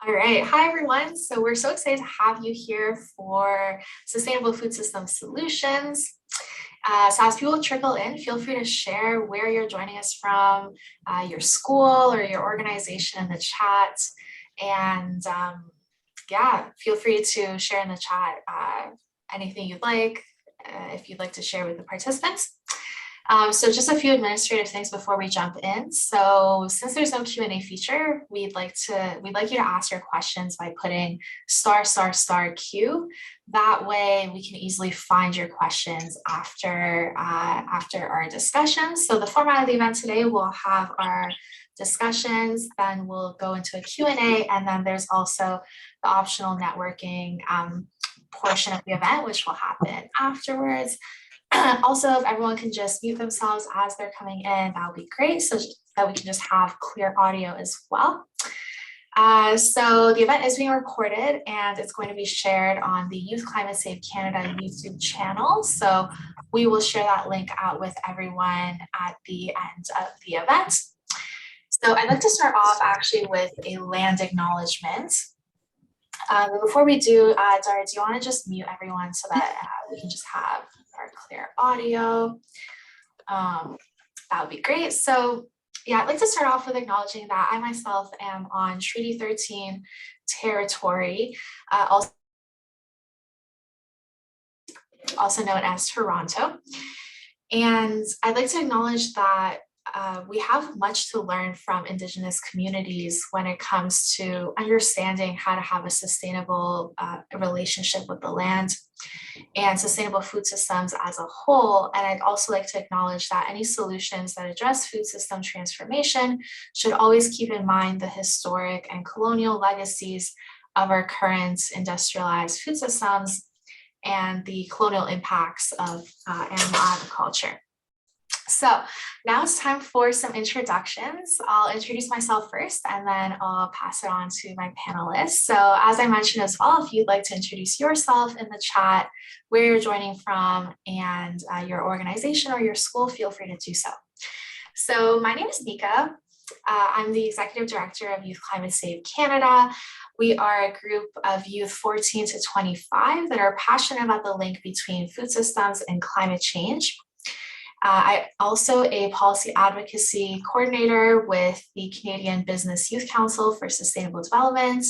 All right. Hi, everyone. So we're so excited to have you here for Sustainable Food System Solutions. So as people trickle in, feel free to share where you're joining us from, your school or your organization in the chat. And yeah, feel free to share in the chat anything you'd like, if you'd like to share with the participants. So just a few administrative things before we jump in. So since there's no Q&A feature, we'd like you to ask your questions by putting ***Q. That way we can easily find your questions after our discussions. So the format of the event today, we'll have our discussions, then we'll go into a Q&A, and then there's also the optional networking portion of the event, which will happen afterwards. Also, if everyone can just mute themselves as they're coming in, that would be great, so that we can just have clear audio as well. So the event is being recorded and it's going to be shared on the Youth Climate Save Canada YouTube channel. So we will share that link out with everyone at the end of the event. So I'd like to start off actually with a land acknowledgement. But before we do, Dara, do you want to just mute everyone so that we can just have our clear audio? That would be great. So yeah, I'd like to start off with acknowledging that I myself am on Treaty 13 territory, also known as Toronto. And I'd like to acknowledge that we have much to learn from Indigenous communities when it comes to understanding how to have a sustainable relationship with the land and sustainable food systems as a whole. And I'd also like to acknowledge that any solutions that address food system transformation should always keep in mind the historic and colonial legacies of our current industrialized food systems and the colonial impacts of animal agriculture. So now it's time for some introductions. I'll introduce myself first and then I'll pass it on to my panelists. So as I mentioned as well, if you'd like to introduce yourself in the chat, where you're joining from, and your organization or your school, feel free to do so. So my name is Nika. I'm the Executive Director of Youth Climate Save Canada. We are a group of youth 14 to 25 that are passionate about the link between food systems and climate change. I'm also a policy advocacy coordinator with the Canadian Business Youth Council for Sustainable Development.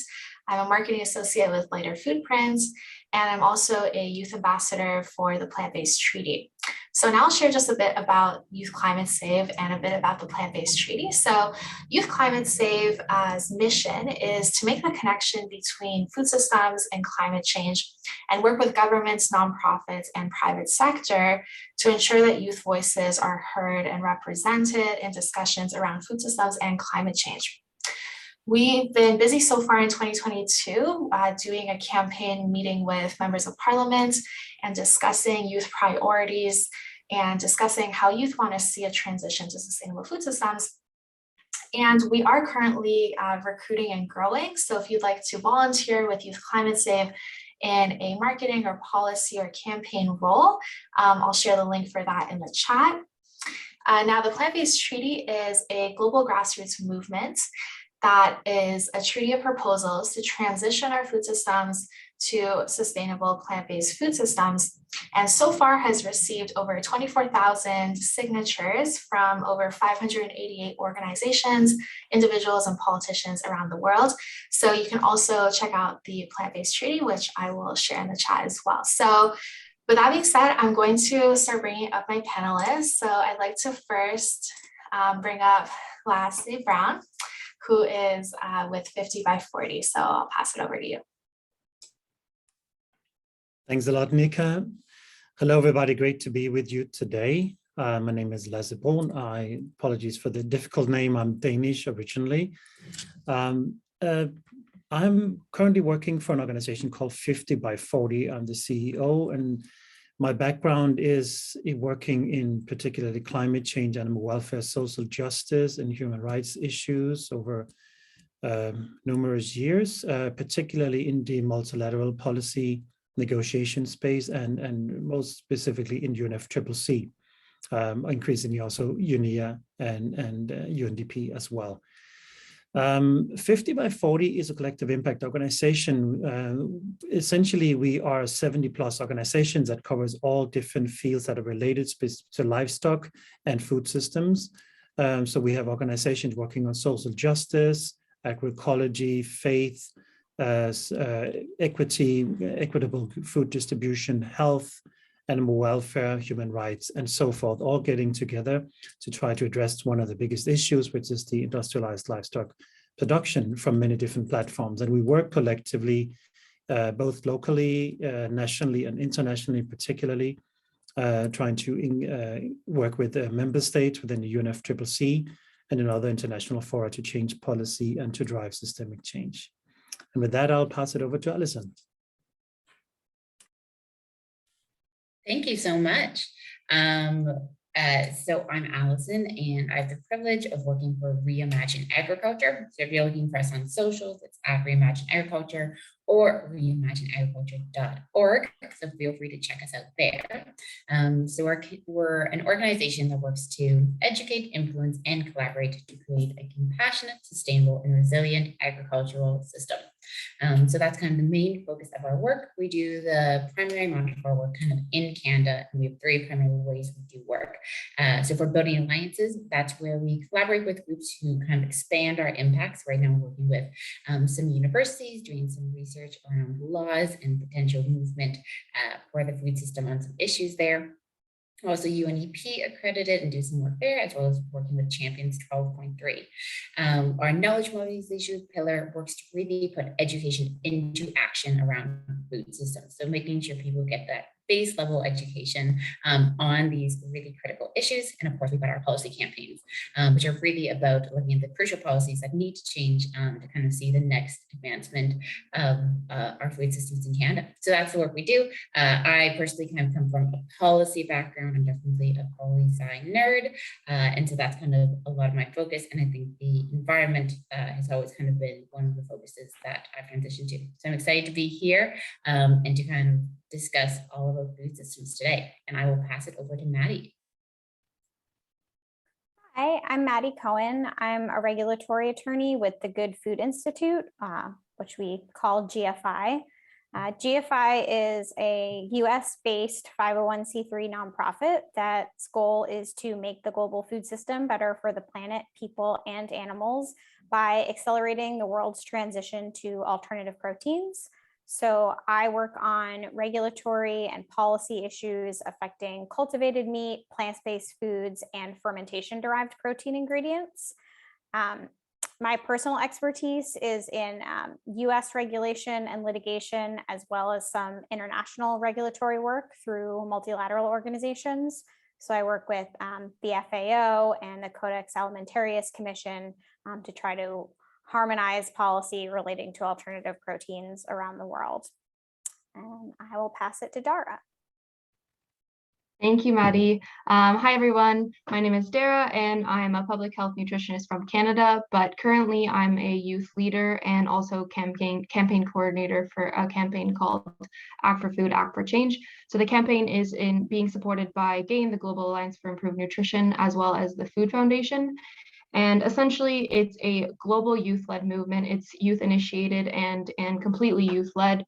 I'm a marketing associate with Lighter Footprints, and I'm also a youth ambassador for the Plant-Based Treaty. So now I'll share just a bit about Youth Climate Save and a bit about the Plant-Based Treaty. So Youth Climate Save's mission is to make the connection between food systems and climate change and work with governments, nonprofits, and private sector to ensure that youth voices are heard and represented in discussions around food systems and climate change. We've been busy so far in 2022 doing a campaign meeting with members of parliament and discussing youth priorities and discussing how youth want to see a transition to sustainable food systems. And we are currently recruiting and growing. So if you'd like to volunteer with Youth Climate Save in a marketing or policy or campaign role, I'll share the link for that in the chat. Now, the Plant-Based Treaty is a global grassroots movement that is a treaty of proposals to transition our food systems to sustainable plant-based food systems, and so far has received over 24,000 signatures from over 588 organizations, individuals, and politicians around the world. So you can also check out the Plant-Based Treaty, which I will share in the chat as well. So with that being said, I'm going to start bringing up my panelists. So I'd like to first bring up Lasse Brun, who is with 50 by 40. So I'll pass it over to you. Thanks a lot, Nika. Hello, everybody. Great to be with you today. My name is Lasse Brun. Apologies for the difficult name. I'm Danish originally. I'm currently working for an organization called 50 by 40. I'm the CEO, and my background is working in particularly climate change, animal welfare, social justice, and human rights issues over numerous years, particularly in the multilateral policy negotiation space and most specifically in UNFCCC, increasingly also UNIA and UNDP as well. 50 by 40 is a collective impact organization. Essentially, we are 70 plus organizations that covers all different fields that are related to livestock and food systems. So we have organizations working on social justice, agroecology, faith, equity, equitable food distribution, health, animal welfare, human rights, and so forth, all getting together to try to address one of the biggest issues, which is the industrialized livestock production from many different platforms. And we work collectively, both locally, nationally, and internationally, particularly, trying to work with member states within the UNFCCC and in other international fora to change policy and to drive systemic change. And with that, I'll pass it over to Alison. Thank you so much. So I'm Allison, and I have the privilege of working for Reimagine Agriculture. So if you're looking for us on socials, it's at Reimagine Agriculture or reimagineagriculture.org. So feel free to check us out there. So we're an organization that works to educate, influence, and collaborate to create a compassionate, sustainable, and resilient agricultural system. So that's kind of the main focus of our work. We do the primary amount of our work kind of in Canada, and we have 3 primary ways we do work. So for building alliances, that's where we collaborate with groups who kind of expand our impacts. Right now, we're working with some universities doing some research around laws and potential movement for the food system on some issues there. Also UNEP accredited and do some work there, as well as working with Champions 12.3. Our knowledge mobilization pillar works to really put education into action around food systems. So making sure people get that base level education on these really critical issues. And of course, we've got our policy campaigns, which are really about looking at the crucial policies that need to change to kind of see the next advancement of our food systems in Canada. So that's the work we do. I personally kind of come from a policy background. I'm definitely a policy nerd. And so that's kind of a lot of my focus. And I think the environment has always kind of been one of the focuses that I've transitioned to. So I'm excited to be here and to kind of discuss all of our food systems today. And I will pass it over to Maddie. Hi, I'm Maddie Cohen. I'm a regulatory attorney with the Good Food Institute, which we call GFI. GFI is a US-based 501c3 nonprofit that's goal is to make the global food system better for the planet, people, and animals by accelerating the world's transition to alternative proteins. So I work on regulatory and policy issues affecting cultivated meat, plant-based foods, and fermentation-derived protein ingredients. My personal expertise is in US regulation and litigation, as well as some international regulatory work through multilateral organizations. So I work with the FAO and the Codex Alimentarius Commission to try to harmonize policy relating to alternative proteins around the world. And I will pass it to Dara. Thank you, Maddie. Hi, everyone. My name is Dara, and I'm a public health nutritionist from Canada, but currently I'm a youth leader and also campaign coordinator for a campaign called Act for Food, Act for Change. So the campaign is being supported by GAIN, the Global Alliance for Improved Nutrition, as well as the Food Foundation. And essentially, it's a global youth-led movement. It's youth-initiated and completely youth-led.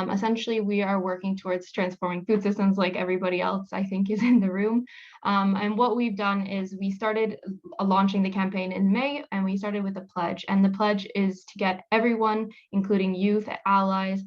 Essentially, we are working towards transforming food systems like everybody else, I think, is in the room. And what we've done is we started launching the campaign in May, and we started with a pledge. And the pledge is to get everyone, including youth, allies,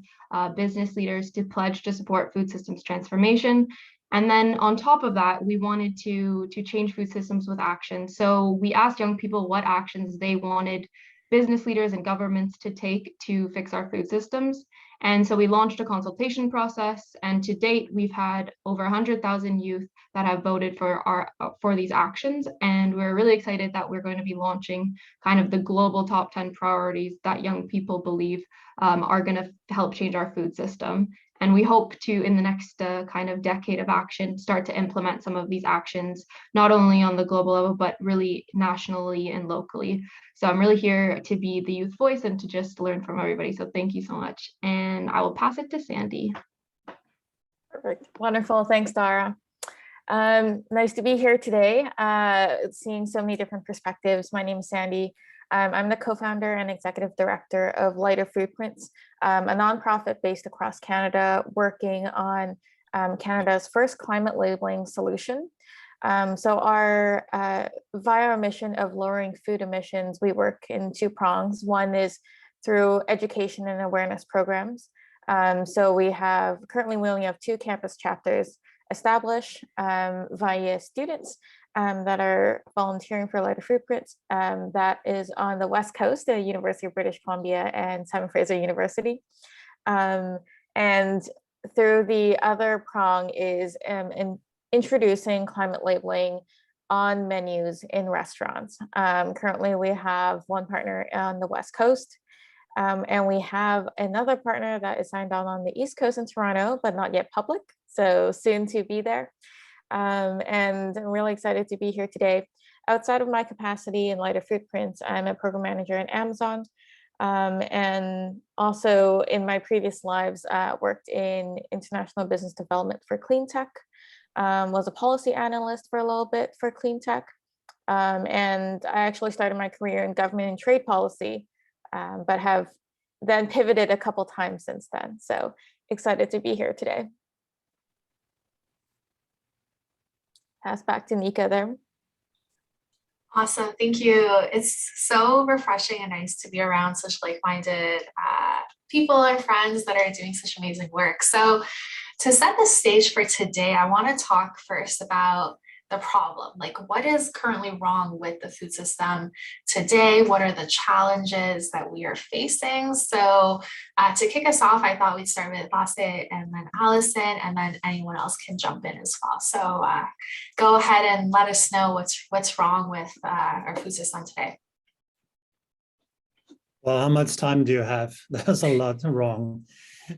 business leaders, to pledge to support food systems transformation. And then on top of that, we wanted to change food systems with action. So we asked young people what actions they wanted business leaders and governments to take to fix our food systems. And so we launched a consultation process, and to date, we've had over 100,000 youth that have voted for these actions. And we're really excited that we're going to be launching kind of the global top 10 priorities that young people believe are going to help change our food system. And we hope to, in the next kind of decade of action, start to implement some of these actions, not only on the global level, but really nationally and locally. So I'm really here to be the youth voice and to just learn from everybody. So thank you so much. And I will pass it to Sandy. Perfect. Wonderful. Thanks, Dara. Nice to be here today, seeing so many different perspectives. My name is Sandy. I'm the co-founder and executive director of Lighter Footprints, a nonprofit based across Canada working on Canada's first climate labeling solution. So via our mission of lowering food emissions, we work in two prongs. One is through education and awareness programs. So currently we only have 2 campus chapters established via students that are volunteering for Lighter Footprints. That is on the West Coast, the University of British Columbia and Simon Fraser University. And through the other prong is in introducing climate labeling on menus in restaurants. Currently, we have one partner on the West Coast, and we have another partner that is signed on the East Coast in Toronto, but not yet public, so soon to be there. And I'm really excited to be here today. Outside of my capacity in Lighter Footprints, I'm a program manager at Amazon. And also in my previous lives, worked in international business development for clean tech, was a policy analyst for a little bit for clean tech. And I actually started my career in government and trade policy, but have then pivoted a couple times since then. So excited to be here today. Pass back to Nika there. Awesome, thank you. It's so refreshing and nice to be around such like-minded people and friends that are doing such amazing work. So to set the stage for today, I want to talk first about the problem. Like, what is currently wrong with the food system today? What are the challenges that we are facing? So to kick us off, I thought we'd start with Lasse and then Allison, and then anyone else can jump in as well. So go ahead and let us know what's wrong with our food system today. Well, how much time do you have? There's a lot wrong.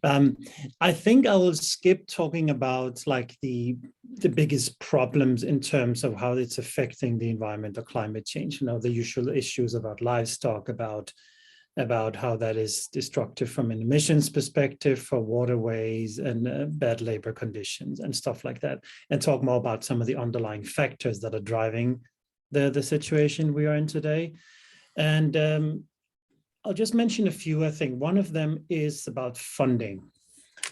I think I will skip talking about like the biggest problems in terms of how it's affecting the environment or climate change. You know, the usual issues about livestock, about how that is destructive from an emissions perspective for waterways and bad labor conditions and stuff like that, and talk more about some of the underlying factors that are driving the situation we are in today. And I'll just mention a few. I think one of them is about funding.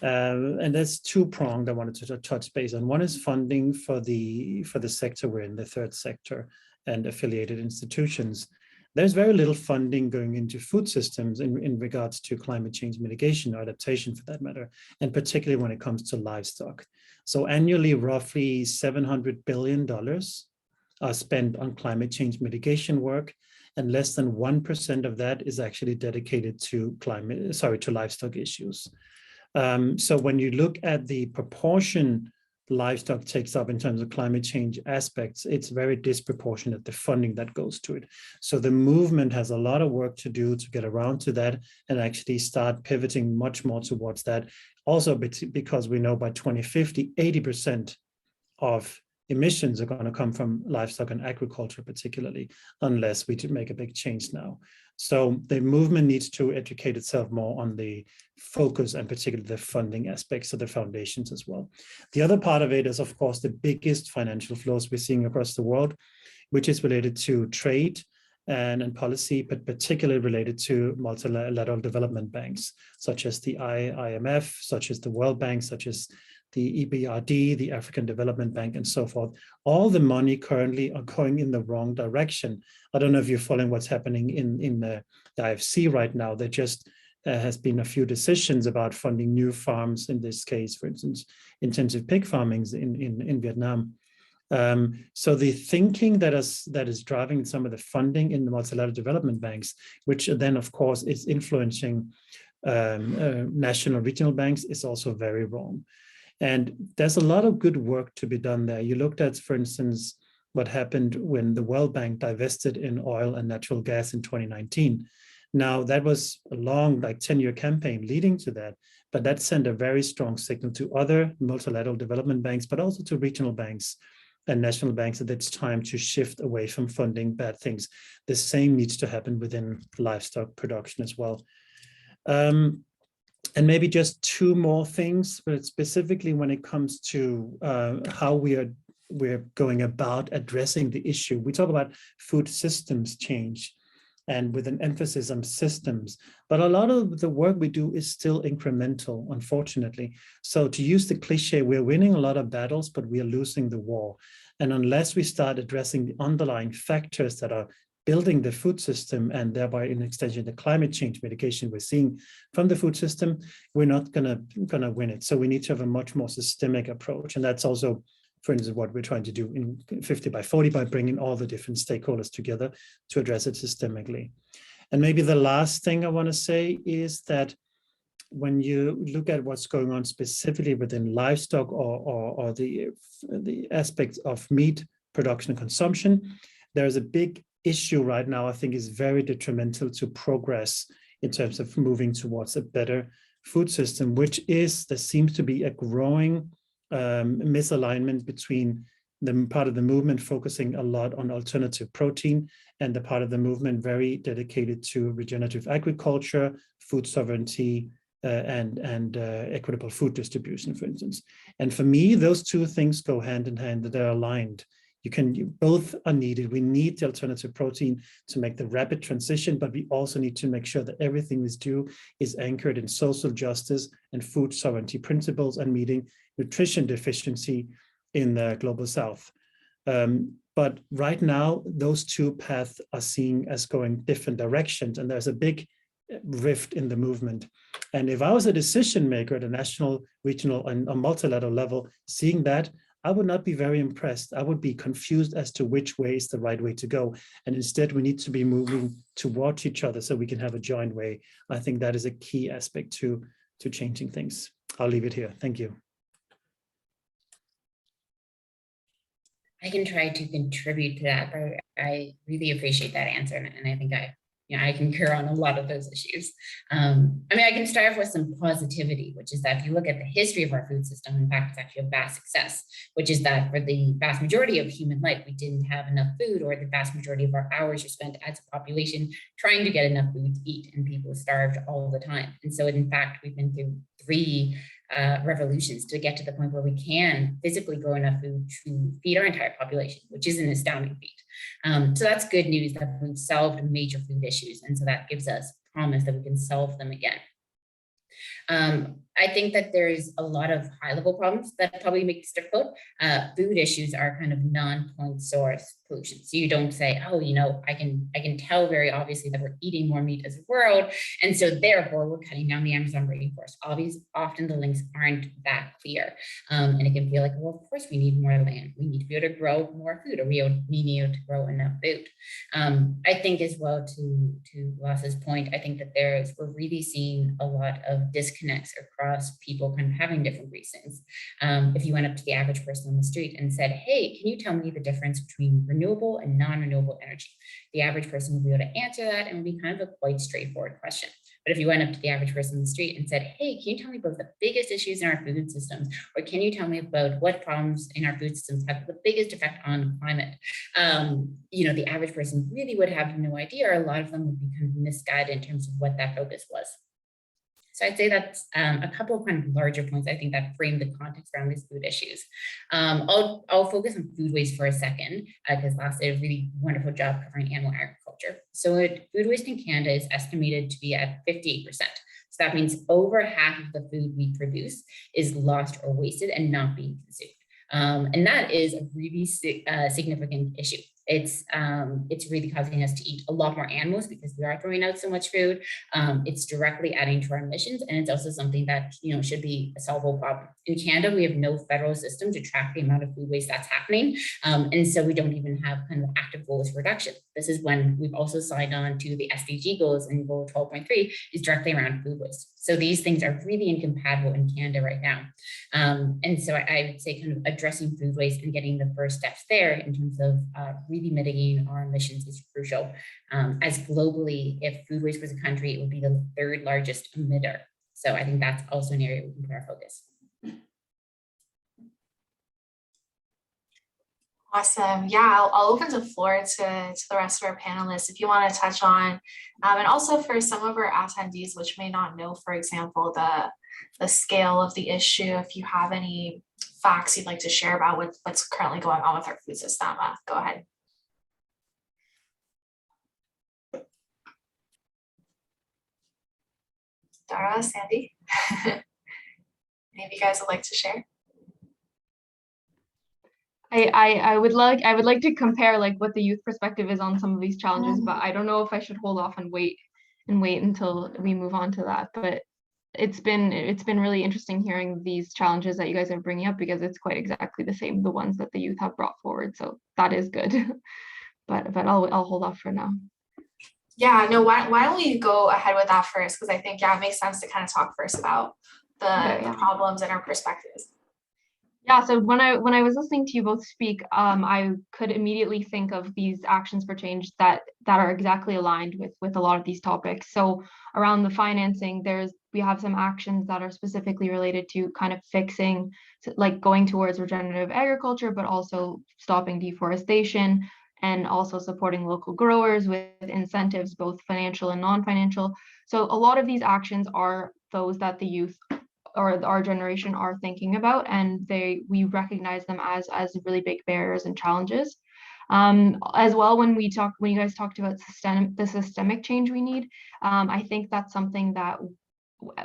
And there's two-pronged I wanted to touch base on. One is funding for the sector we're in, the third sector and affiliated institutions. There's very little funding going into food systems in regards to climate change mitigation or adaptation for that matter, and particularly when it comes to livestock. So annually, roughly $700 billion are spent on climate change mitigation work, and less than 1% of that is actually dedicated to livestock issues. So when you look at the proportion livestock takes up in terms of climate change aspects, it's very disproportionate, the funding that goes to it. So the movement has a lot of work to do to get around to that and actually start pivoting much more towards that. Also, because we know by 2050, 80% of emissions are going to come from livestock and agriculture, particularly, unless we make a big change now. So the movement needs to educate itself more on the focus and particularly the funding aspects of the foundations as well. The other part of it is, of course, the biggest financial flows we're seeing across the world, which is related to trade and policy, but particularly related to multilateral development banks, such as the IMF, such as the World Bank, such as the EBRD, the African Development Bank, and so forth. All the money currently are going in the wrong direction. I don't know if you're following what's happening in the IFC right now. There just has been a few decisions about funding new farms, in this case, for instance, intensive pig farming in Vietnam. So the thinking that is driving some of the funding in the multilateral development banks, which then, of course, is influencing national regional banks, is also very wrong. And there's a lot of good work to be done there. You looked at, for instance, what happened when the World Bank divested in oil and natural gas in 2019. Now, that was a long, 10-year campaign leading to that, but that sent a very strong signal to other multilateral development banks, but also to regional banks and national banks that it's time to shift away from funding bad things. The same needs to happen within livestock production as well. And maybe just two more things, but specifically when it comes to how we're going about addressing the issue. We talk about food systems change. and with an emphasis on systems. But a lot of the work we do is still incremental, unfortunately. So to use the cliche, we're winning a lot of battles, but we are losing the war. And unless we start addressing the underlying factors that are building the food system and thereby in extension the climate change mitigation we're seeing from the food system, we're not gonna win it. So we need to have a much more systemic approach. And that's also, for instance, what we're trying to do in 50 by 40 by bringing all the different stakeholders together to address it systemically. And maybe the last thing I want to say is that when you look at what's going on specifically within livestock or the aspects of meat production and consumption, there's a big issue right now I think is very detrimental to progress in terms of moving towards a better food system, which is there seems to be a growing misalignment between the part of the movement focusing a lot on alternative protein and the part of the movement very dedicated to regenerative agriculture, food sovereignty, and equitable food distribution, for instance. And for me, those two things go hand in hand, that they're aligned. Both are needed. We need the alternative protein to make the rapid transition, but we also need to make sure that everything we do is anchored in social justice and food sovereignty principles and meeting nutrition deficiency in the global south. But right now, those two paths are seen as going different directions, and there's a big rift in the movement. And if I was a decision maker at a national, regional, and a multilateral level, seeing that, I would not be very impressed. I would be confused as to which way is the right way to go. And instead, we need to be moving towards each other so we can have a joint way. I think that is a key aspect to changing things. I'll leave it here. Thank you. I can try to contribute to that, but I really appreciate that answer. And I think I concur on a lot of those issues. I mean, I can start off with some positivity, which is that if you look at the history of our food system, in fact, it's actually a vast success, which is that for the vast majority of human life, we didn't have enough food, or the vast majority of our hours are spent as a population trying to get enough food to eat, and people starved all the time. And so in fact, we've been through 3 revolutions to get to the point where we can physically grow enough food to feed our entire population, which is an astounding feat. So that's good news that we've solved major food issues. And so that gives us promise that we can solve them again. I think that there's a lot of high-level problems that probably make this difficult. Food issues are kind of non-point source pollution. So you don't say, oh, I can tell very obviously that we're eating more meat as a world, and so therefore we're cutting down the Amazon rainforest. Often the links aren't that clear, and it can feel like, well, of course we need more land. We need to be able to grow more food, or we need to grow enough food. I think as well, to Lasse's point, I think that we're really seeing a lot of disconnects across people kind of having different reasons. If you went up to the average person on the street and said, hey, can you tell me the difference between renewable and non-renewable energy? The average person would be able to answer that, and it would be kind of a quite straightforward question. But if you went up to the average person on the street and said, hey, can you tell me about the biggest issues in our food systems? Or can you tell me about what problems in our food systems have the biggest effect on climate? The average person really would have no idea, or a lot of them would be kind of misguided in terms of what that focus was. So I'd say that's a couple of kind of larger points, I think, that frame the context around these food issues. I'll focus on food waste for a second, because Lasse did a really wonderful job covering animal agriculture. So food waste in Canada is estimated to be at 58%. So that means over half of the food we produce is lost or wasted and not being consumed. And that is a really significant issue. It's really causing us to eat a lot more animals because we are throwing out so much food. It's directly adding to our emissions, and it's also something that should be a solvable problem. In Canada, we have no federal system to track the amount of food waste that's happening, and so we don't even have kind of active goals for reduction. This is when we've also signed on to the SDG goals, and goal 12.3 is directly around food waste. So these things are really incompatible in Canada right now, and so I would say kind of addressing food waste and getting the first steps there in terms of really mitigating our emissions is crucial. As globally, if food waste was a country, it would be the 3rd largest emitter. So I think that's also an area we can put our focus. Awesome. Yeah, I'll open the floor to the rest of our panelists if you want to touch on, and also for some of our attendees which may not know, for example, the scale of the issue, if you have any facts you'd like to share about what's currently going on with our food system, go ahead. Dara, Sandy. Maybe you guys would like to share. I would like to compare like what the youth perspective is on some of these challenges, but I don't know if I should hold off and wait until we move on to that. But it's been really interesting hearing these challenges that you guys are bringing up, because it's quite exactly the same, the ones that the youth have brought forward. So that is good. but I'll hold off for now. Yeah, no, why don't we go ahead with that first? Because I think, yeah, it makes sense to kind of talk first about the problems and our perspectives. Yeah, so when I was listening to you both speak, I could immediately think of these actions for change that are exactly aligned with a lot of these topics. So around the financing, we have some actions that are specifically related to kind of fixing, like going towards regenerative agriculture, but also stopping deforestation, and also supporting local growers with incentives, both financial and non-financial. So a lot of these actions are those that the youth or our generation are thinking about, and we recognize them as really big barriers and challenges. As well, when you guys talked about the systemic change we need, I think that's something that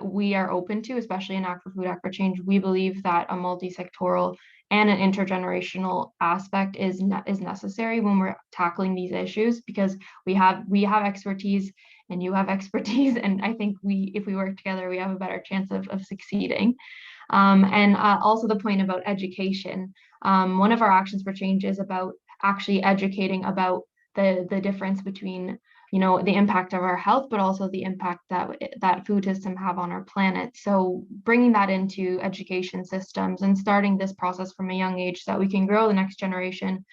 we are open to, especially in agri-food, agri-change. We believe that a multi-sectoral and an intergenerational aspect is necessary when we're tackling these issues, because we have expertise and you have expertise, and I think if we work together, we have a better chance of succeeding. And also the point about education. One of our actions for change is about actually educating about the difference between, you know, the impact of our health, but also the impact that food system have on our planet. So bringing that into education systems and starting this process from a young age so that we can grow the next generation,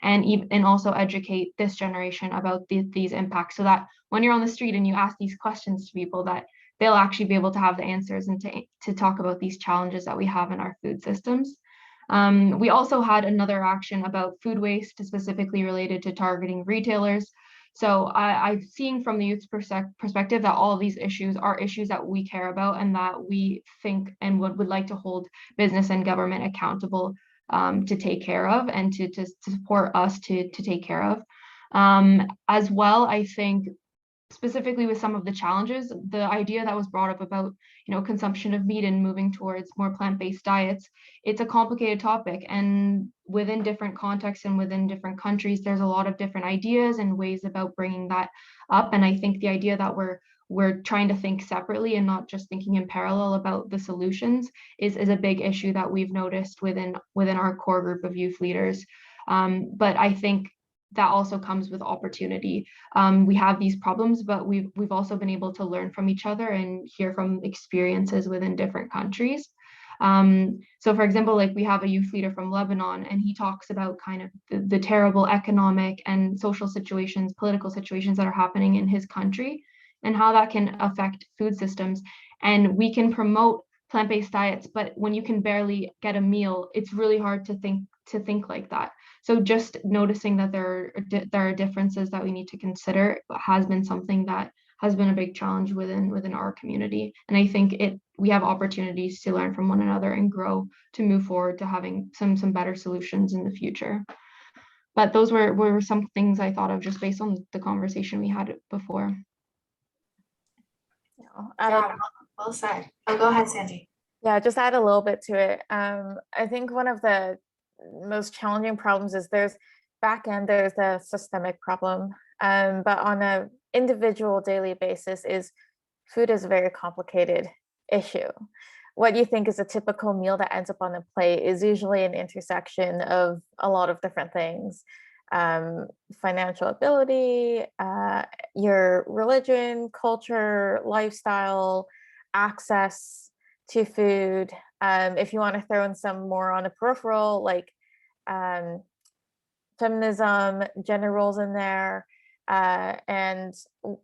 and also educate this generation about these impacts, so that when you're on the street and you ask these questions to people, that they'll actually be able to have the answers and to talk about these challenges that we have in our food systems. We also had another action about food waste, specifically related to targeting retailers. So I'm seeing from the youth's perspective that all of these issues are issues that we care about, and that we think and would like to hold business and government accountable to take care of, and to support us to take care of. As well, I think specifically with some of the challenges, the idea that was brought up about, you know, consumption of meat and moving towards more plant-based diets, it's a complicated topic, and within different contexts and within different countries, there's a lot of different ideas and ways about bringing that up. And I think the idea that we're trying to think separately and not just thinking in parallel about the solutions is a big issue that we've noticed within our core group of youth leaders. But I think that also comes with opportunity. We have these problems, but we've also been able to learn from each other and hear from experiences within different countries. So for example, like we have a youth leader from Lebanon, and he talks about kind of the terrible economic and social situations, political situations that are happening in his country, and how that can affect food systems. And we can promote plant-based diets, but when you can barely get a meal, it's really hard to think like that. So just noticing that there are differences that we need to consider has been something that has been a big challenge within our community. And I think we have opportunities to learn from one another and grow to move forward to having some better solutions in the future. But those were some things I thought of just based on the conversation we had before. Yeah, well said. Oh, go ahead, Sandy. Yeah, just add a little bit to it. I think one of the most challenging problems is there's a systemic problem, but on an individual daily basis, food is a very complicated issue. What you think is a typical meal that ends up on a plate is usually an intersection of a lot of different things. Financial ability, your religion, culture, lifestyle, access to food. If you want to throw in some more on a peripheral, like feminism, gender roles in there, and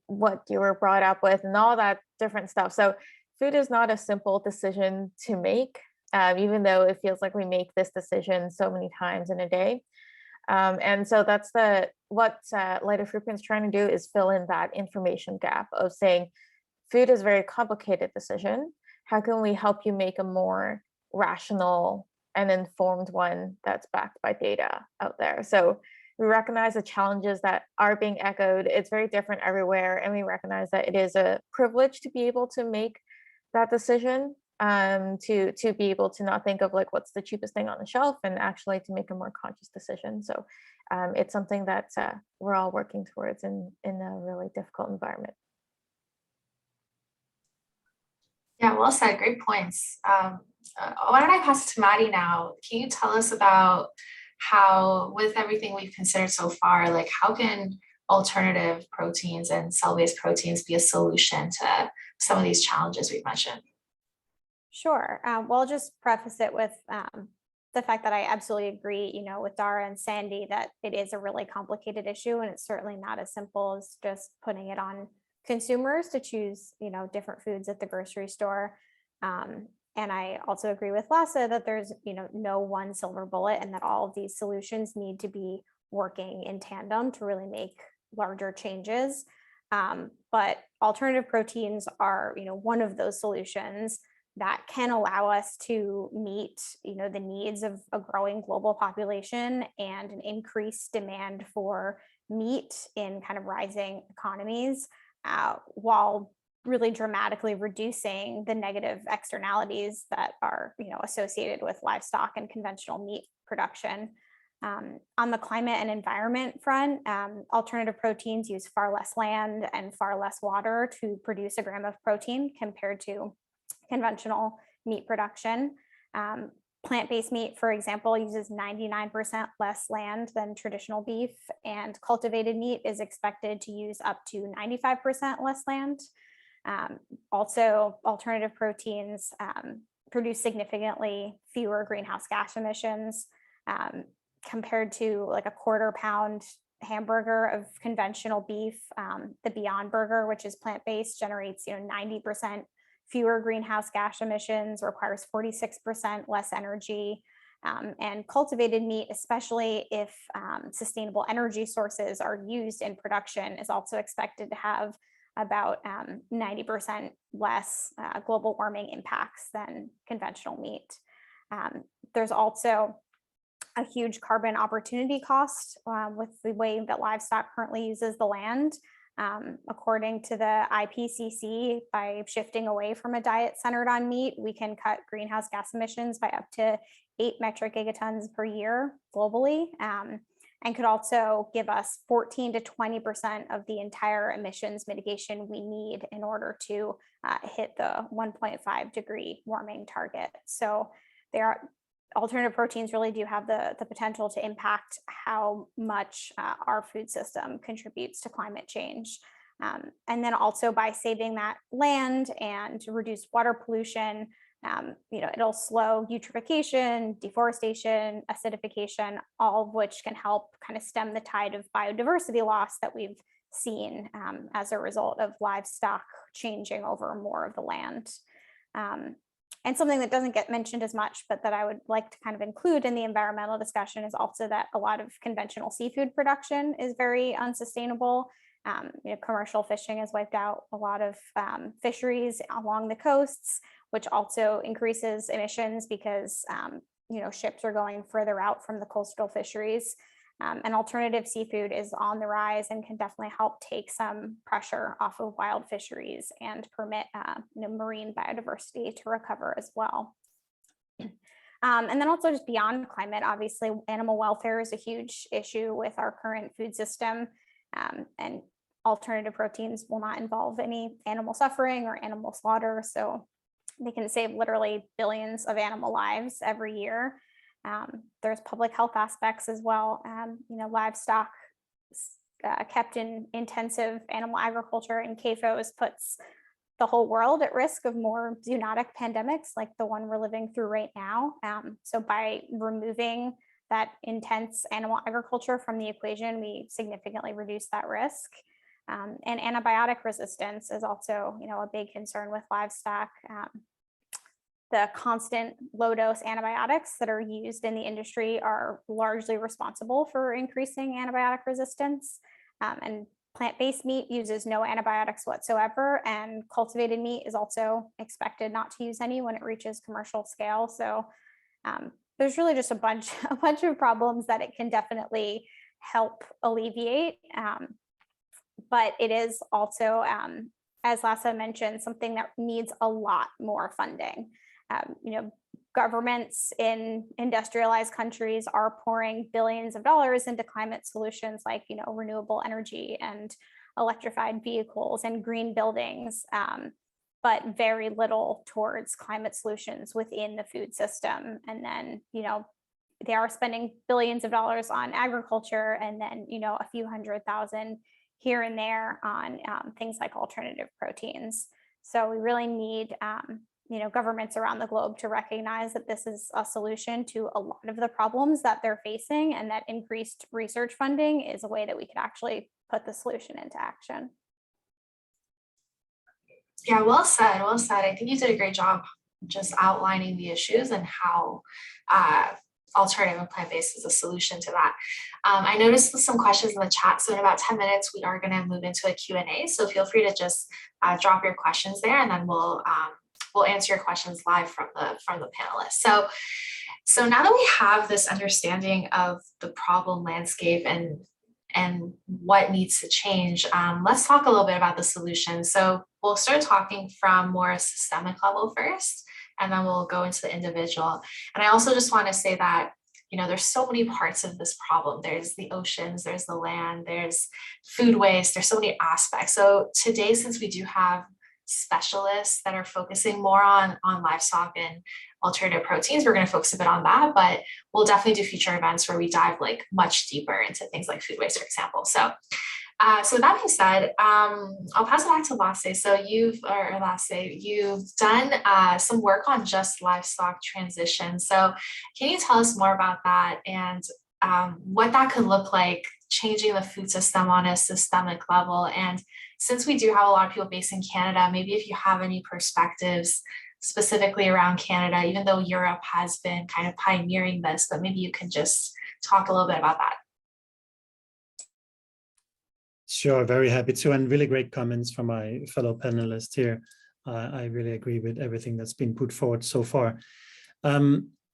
what you were brought up with, and all that different stuff. So food is not a simple decision to make, even though it feels like we make this decision so many times in a day. And so that's what Lighter Footprints trying to do, is fill in that information gap of saying food is a very complicated decision. How can we help you make a more rational and informed one that's backed by data out there? So we recognize the challenges that are being echoed. It's very different everywhere. And we recognize that it is a privilege to be able to make that decision, to be able to not think of like what's the cheapest thing on the shelf, and actually to make a more conscious decision. So it's something that we're all working towards in a really difficult environment. Yeah, well said. Great points. Why don't I pass it to Maddie now? Can you tell us about how, with everything we've considered so far, like how can alternative proteins and cell-based proteins be a solution to some of these challenges we've mentioned? Sure. Well, I'll just preface it with the fact that I absolutely agree, with Dara and Sandy, that it is a really complicated issue, and it's certainly not as simple as just putting it on consumers to choose, different foods at the grocery store. And I also agree with Lasse that there's, no one silver bullet, and that all of these solutions need to be working in tandem to really make larger changes. But alternative proteins are, one of those solutions that can allow us to meet, the needs of a growing global population and an increased demand for meat in kind of rising economies, while really dramatically reducing the negative externalities that are, associated with livestock and conventional meat production. On the climate and environment front, alternative proteins use far less land and far less water to produce a gram of protein compared to conventional meat production. Plant-based meat, for example, uses 99% less land than traditional beef, and cultivated meat is expected to use up to 95% less land. Also, alternative proteins produce significantly fewer greenhouse gas emissions compared to like a quarter-pound hamburger of conventional beef. The Beyond Burger, which is plant-based, generates 90% fewer greenhouse gas emissions, requires 46% less energy. And cultivated meat, especially if sustainable energy sources are used in production, is also expected to have about 90% less global warming impacts than conventional meat. There's also a huge carbon opportunity cost with the way that livestock currently uses the land. According to the IPCC, by shifting away from a diet centered on meat, we can cut greenhouse gas emissions by up to 8 metric gigatons per year globally, and could also give us 14 to 20% of the entire emissions mitigation we need in order to hit the 1.5 degree warming target. So alternative proteins really do have the potential to impact how much our food system contributes to climate change. And then also by saving that land and to reduce water pollution, it'll slow eutrophication, deforestation, acidification, all of which can help kind of stem the tide of biodiversity loss that we've seen as a result of livestock changing over more of the land. And something that doesn't get mentioned as much, but that I would like to kind of include in the environmental discussion, is also that a lot of conventional seafood production is very unsustainable. Commercial fishing has wiped out a lot of fisheries along the coasts, which also increases emissions because ships are going further out from the coastal fisheries. And alternative seafood is on the rise and can definitely help take some pressure off of wild fisheries and permit marine biodiversity to recover as well. And then also just beyond climate, obviously animal welfare is a huge issue with our current food system, and alternative proteins will not involve any animal suffering or animal slaughter. So they can save literally billions of animal lives every year. There's public health aspects as well. Livestock kept in intensive animal agriculture and CAFOs puts the whole world at risk of more zoonotic pandemics like the one we're living through right now. So by removing that intense animal agriculture from the equation, we significantly reduce that risk. And antibiotic resistance is also, a big concern with livestock. The constant low-dose antibiotics that are used in the industry are largely responsible for increasing antibiotic resistance. And plant-based meat uses no antibiotics whatsoever, and cultivated meat is also expected not to use any when it reaches commercial scale. So there's really just a bunch of problems that it can definitely help alleviate. But it is also as Lasse mentioned, something that needs a lot more funding. Governments in industrialized countries are pouring billions of dollars into climate solutions like, renewable energy and electrified vehicles and green buildings, but very little towards climate solutions within the food system. And then, they are spending billions of dollars on agriculture, and then, a few $100,000 here and there on things like alternative proteins. So we really need governments around the globe to recognize that this is a solution to a lot of the problems that they're facing, and that increased research funding is a way that we could actually put the solution into action. Yeah, well said, well said. I think you did a great job just outlining the issues and how alternative and plant-based is a solution to that. I noticed some questions in the chat, so in about 10 minutes, we are gonna move into a Q&A, so feel free to just drop your questions there, and then we'll answer your questions live from the panelists. So now that we have this understanding of the problem landscape and what needs to change, let's talk a little bit about the solution. So we'll start talking from more a systemic level first, and then we'll go into the individual. And I also just want to say that, there's so many parts of this problem. There's the oceans, there's the land, there's food waste, there's so many aspects. So today, since we do have specialists that are focusing more on livestock and alternative proteins, we're going to focus a bit on that, but we'll definitely do future events where we dive much deeper into things like food waste, for example. So with that being said, I'll pass it back to Lasse. So you've done some work on Just Livestock Transition. So can you tell us more about that and what that could look like, changing the food system on a systemic level? And since we do have a lot of people based in Canada, maybe if you have any perspectives specifically around Canada, even though Europe has been kind of pioneering this, but maybe you can just talk a little bit about that. Sure, very happy to, and really great comments from my fellow panelists here. I really agree with everything that's been put forward so far.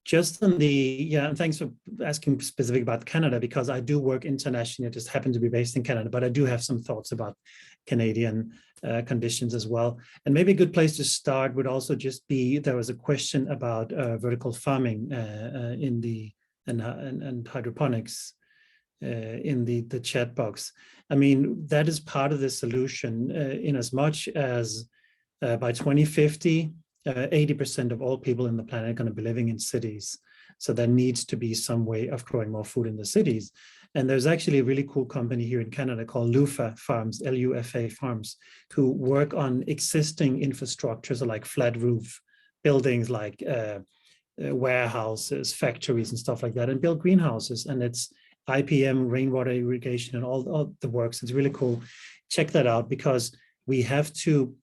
Just on and thanks for asking specific about Canada, because I do work internationally. I just happen to be based in Canada, but I do have some thoughts about Canadian conditions as well. And maybe a good place to start would also just be, there was a question about vertical farming and hydroponics in the chat box. I mean, that is part of the solution in as much as by 2050, 80% of all people in the planet are going to be living in cities. So there needs to be some way of growing more food in the cities. And there's actually a really cool company here in Canada called LUFA Farms, L-U-F-A Farms, who work on existing infrastructures like flat roof buildings, like warehouses, factories and stuff like that, and build greenhouses. And it's IPM, rainwater irrigation, and all the works. It's really cool. Check that out, because we have to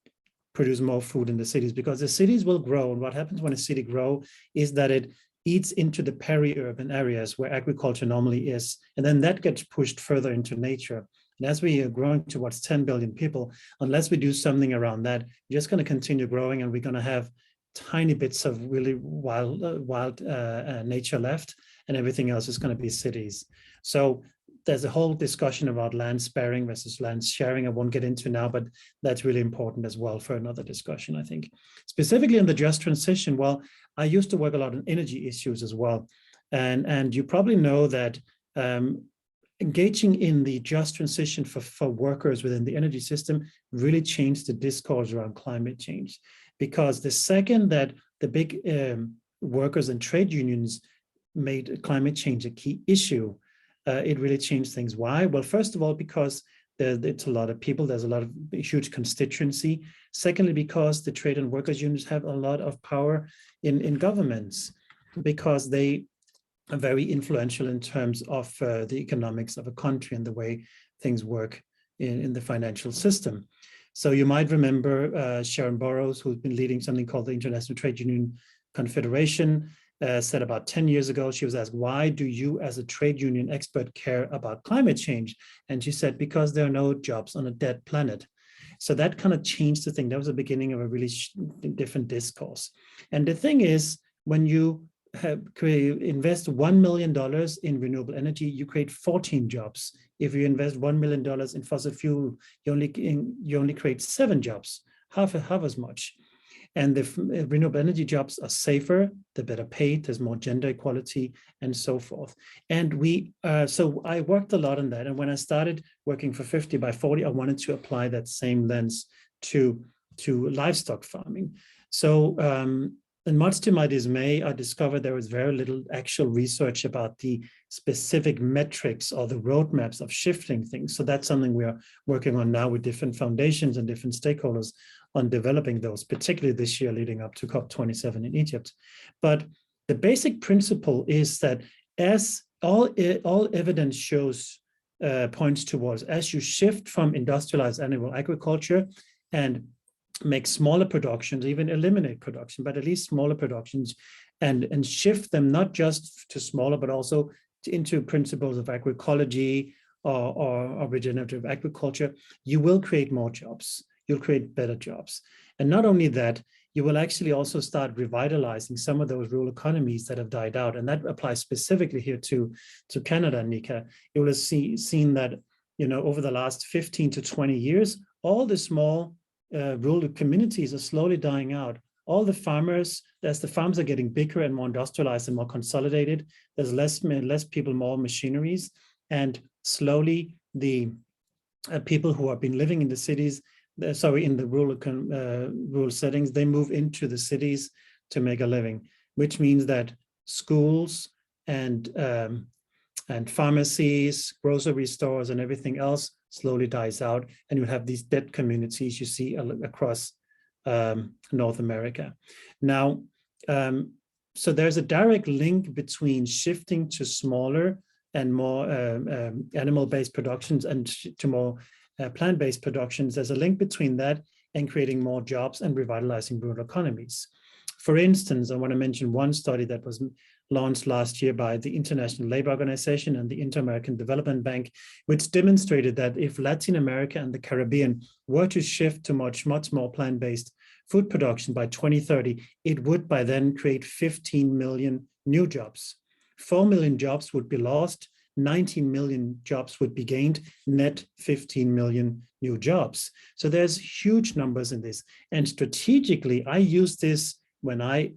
produce more food in the cities, because the cities will grow. And what happens when a city grows is that it eats into the peri-urban areas where agriculture normally is. And then that gets pushed further into nature. And as we are growing towards 10 billion people, unless we do something around that, we're just going to continue growing, and we're going to have tiny bits of really wild nature left, and everything else is going to be cities. So there's a whole discussion about land sparing versus land sharing I won't get into now, but that's really important as well for another discussion, I think. Specifically on the just transition, well, I used to work a lot on energy issues as well. And you probably know that engaging in the just transition for workers within the energy system really changed the discourse around climate change. Because the second that the big workers and trade unions made climate change a key issue, it really changed things. Why? Well, first of all, because it's a lot of people, there's a lot of huge constituency. Secondly, because the trade and workers unions have a lot of power in governments, because they are very influential in terms of the economics of a country and the way things work in the financial system. So you might remember Sharon Burrows, who's been leading something called the International Trade Union Confederation, said about 10 years ago, she was asked, why do you as a trade union expert care about climate change? And she said, because there are no jobs on a dead planet. So that kind of changed the thing. That was the beginning of a really different discourse. And the thing is, when you invest $1 million in renewable energy, you create 14 jobs. If you invest $1 million in fossil fuel, you only create 7 jobs, half as much. And the renewable energy jobs are safer, they're better paid, there's more gender equality, and so forth. And so I worked a lot on that. And when I started working for 50 by 40, I wanted to apply that same lens to livestock farming. So, and much to my dismay, I discovered there was very little actual research about the specific metrics or the roadmaps of shifting things. So that's something we are working on now with different foundations and different stakeholders on developing those, particularly this year leading up to COP27 in Egypt. But the basic principle is that as all evidence shows, points towards, as you shift from industrialized animal agriculture and make smaller productions, even eliminate production, but at least smaller productions, and shift them not just to smaller, but also into principles of agroecology or regenerative agriculture, you will create more jobs. You'll create better jobs. And not only that, you will actually also start revitalizing some of those rural economies that have died out. And that applies specifically here to Canada, Nika. You will have seen that, over the last 15 to 20 years, all the small rural communities are slowly dying out. All the farmers, as the farms are getting bigger and more industrialized and more consolidated, there's less people, more machineries, and slowly the people who have been living in the cities, in the rural settings, they move into the cities to make a living, which means that schools and pharmacies, grocery stores, and everything else slowly dies out, and you have these dead communities you see across North America. Now, so there's a direct link between shifting to smaller and more animal-based productions and to more plant-based productions. There's a link between that and creating more jobs and revitalizing rural economies. For instance, I want to mention one study that was launched last year by the International Labour Organization and the Inter-American Development Bank, which demonstrated that if Latin America and the Caribbean were to shift to much more plant-based food production by 2030, it would by then create 15 million new jobs. 4 million jobs would be lost, 19 million jobs would be gained, net 15 million new jobs. So there's huge numbers in this. And strategically, I use this when I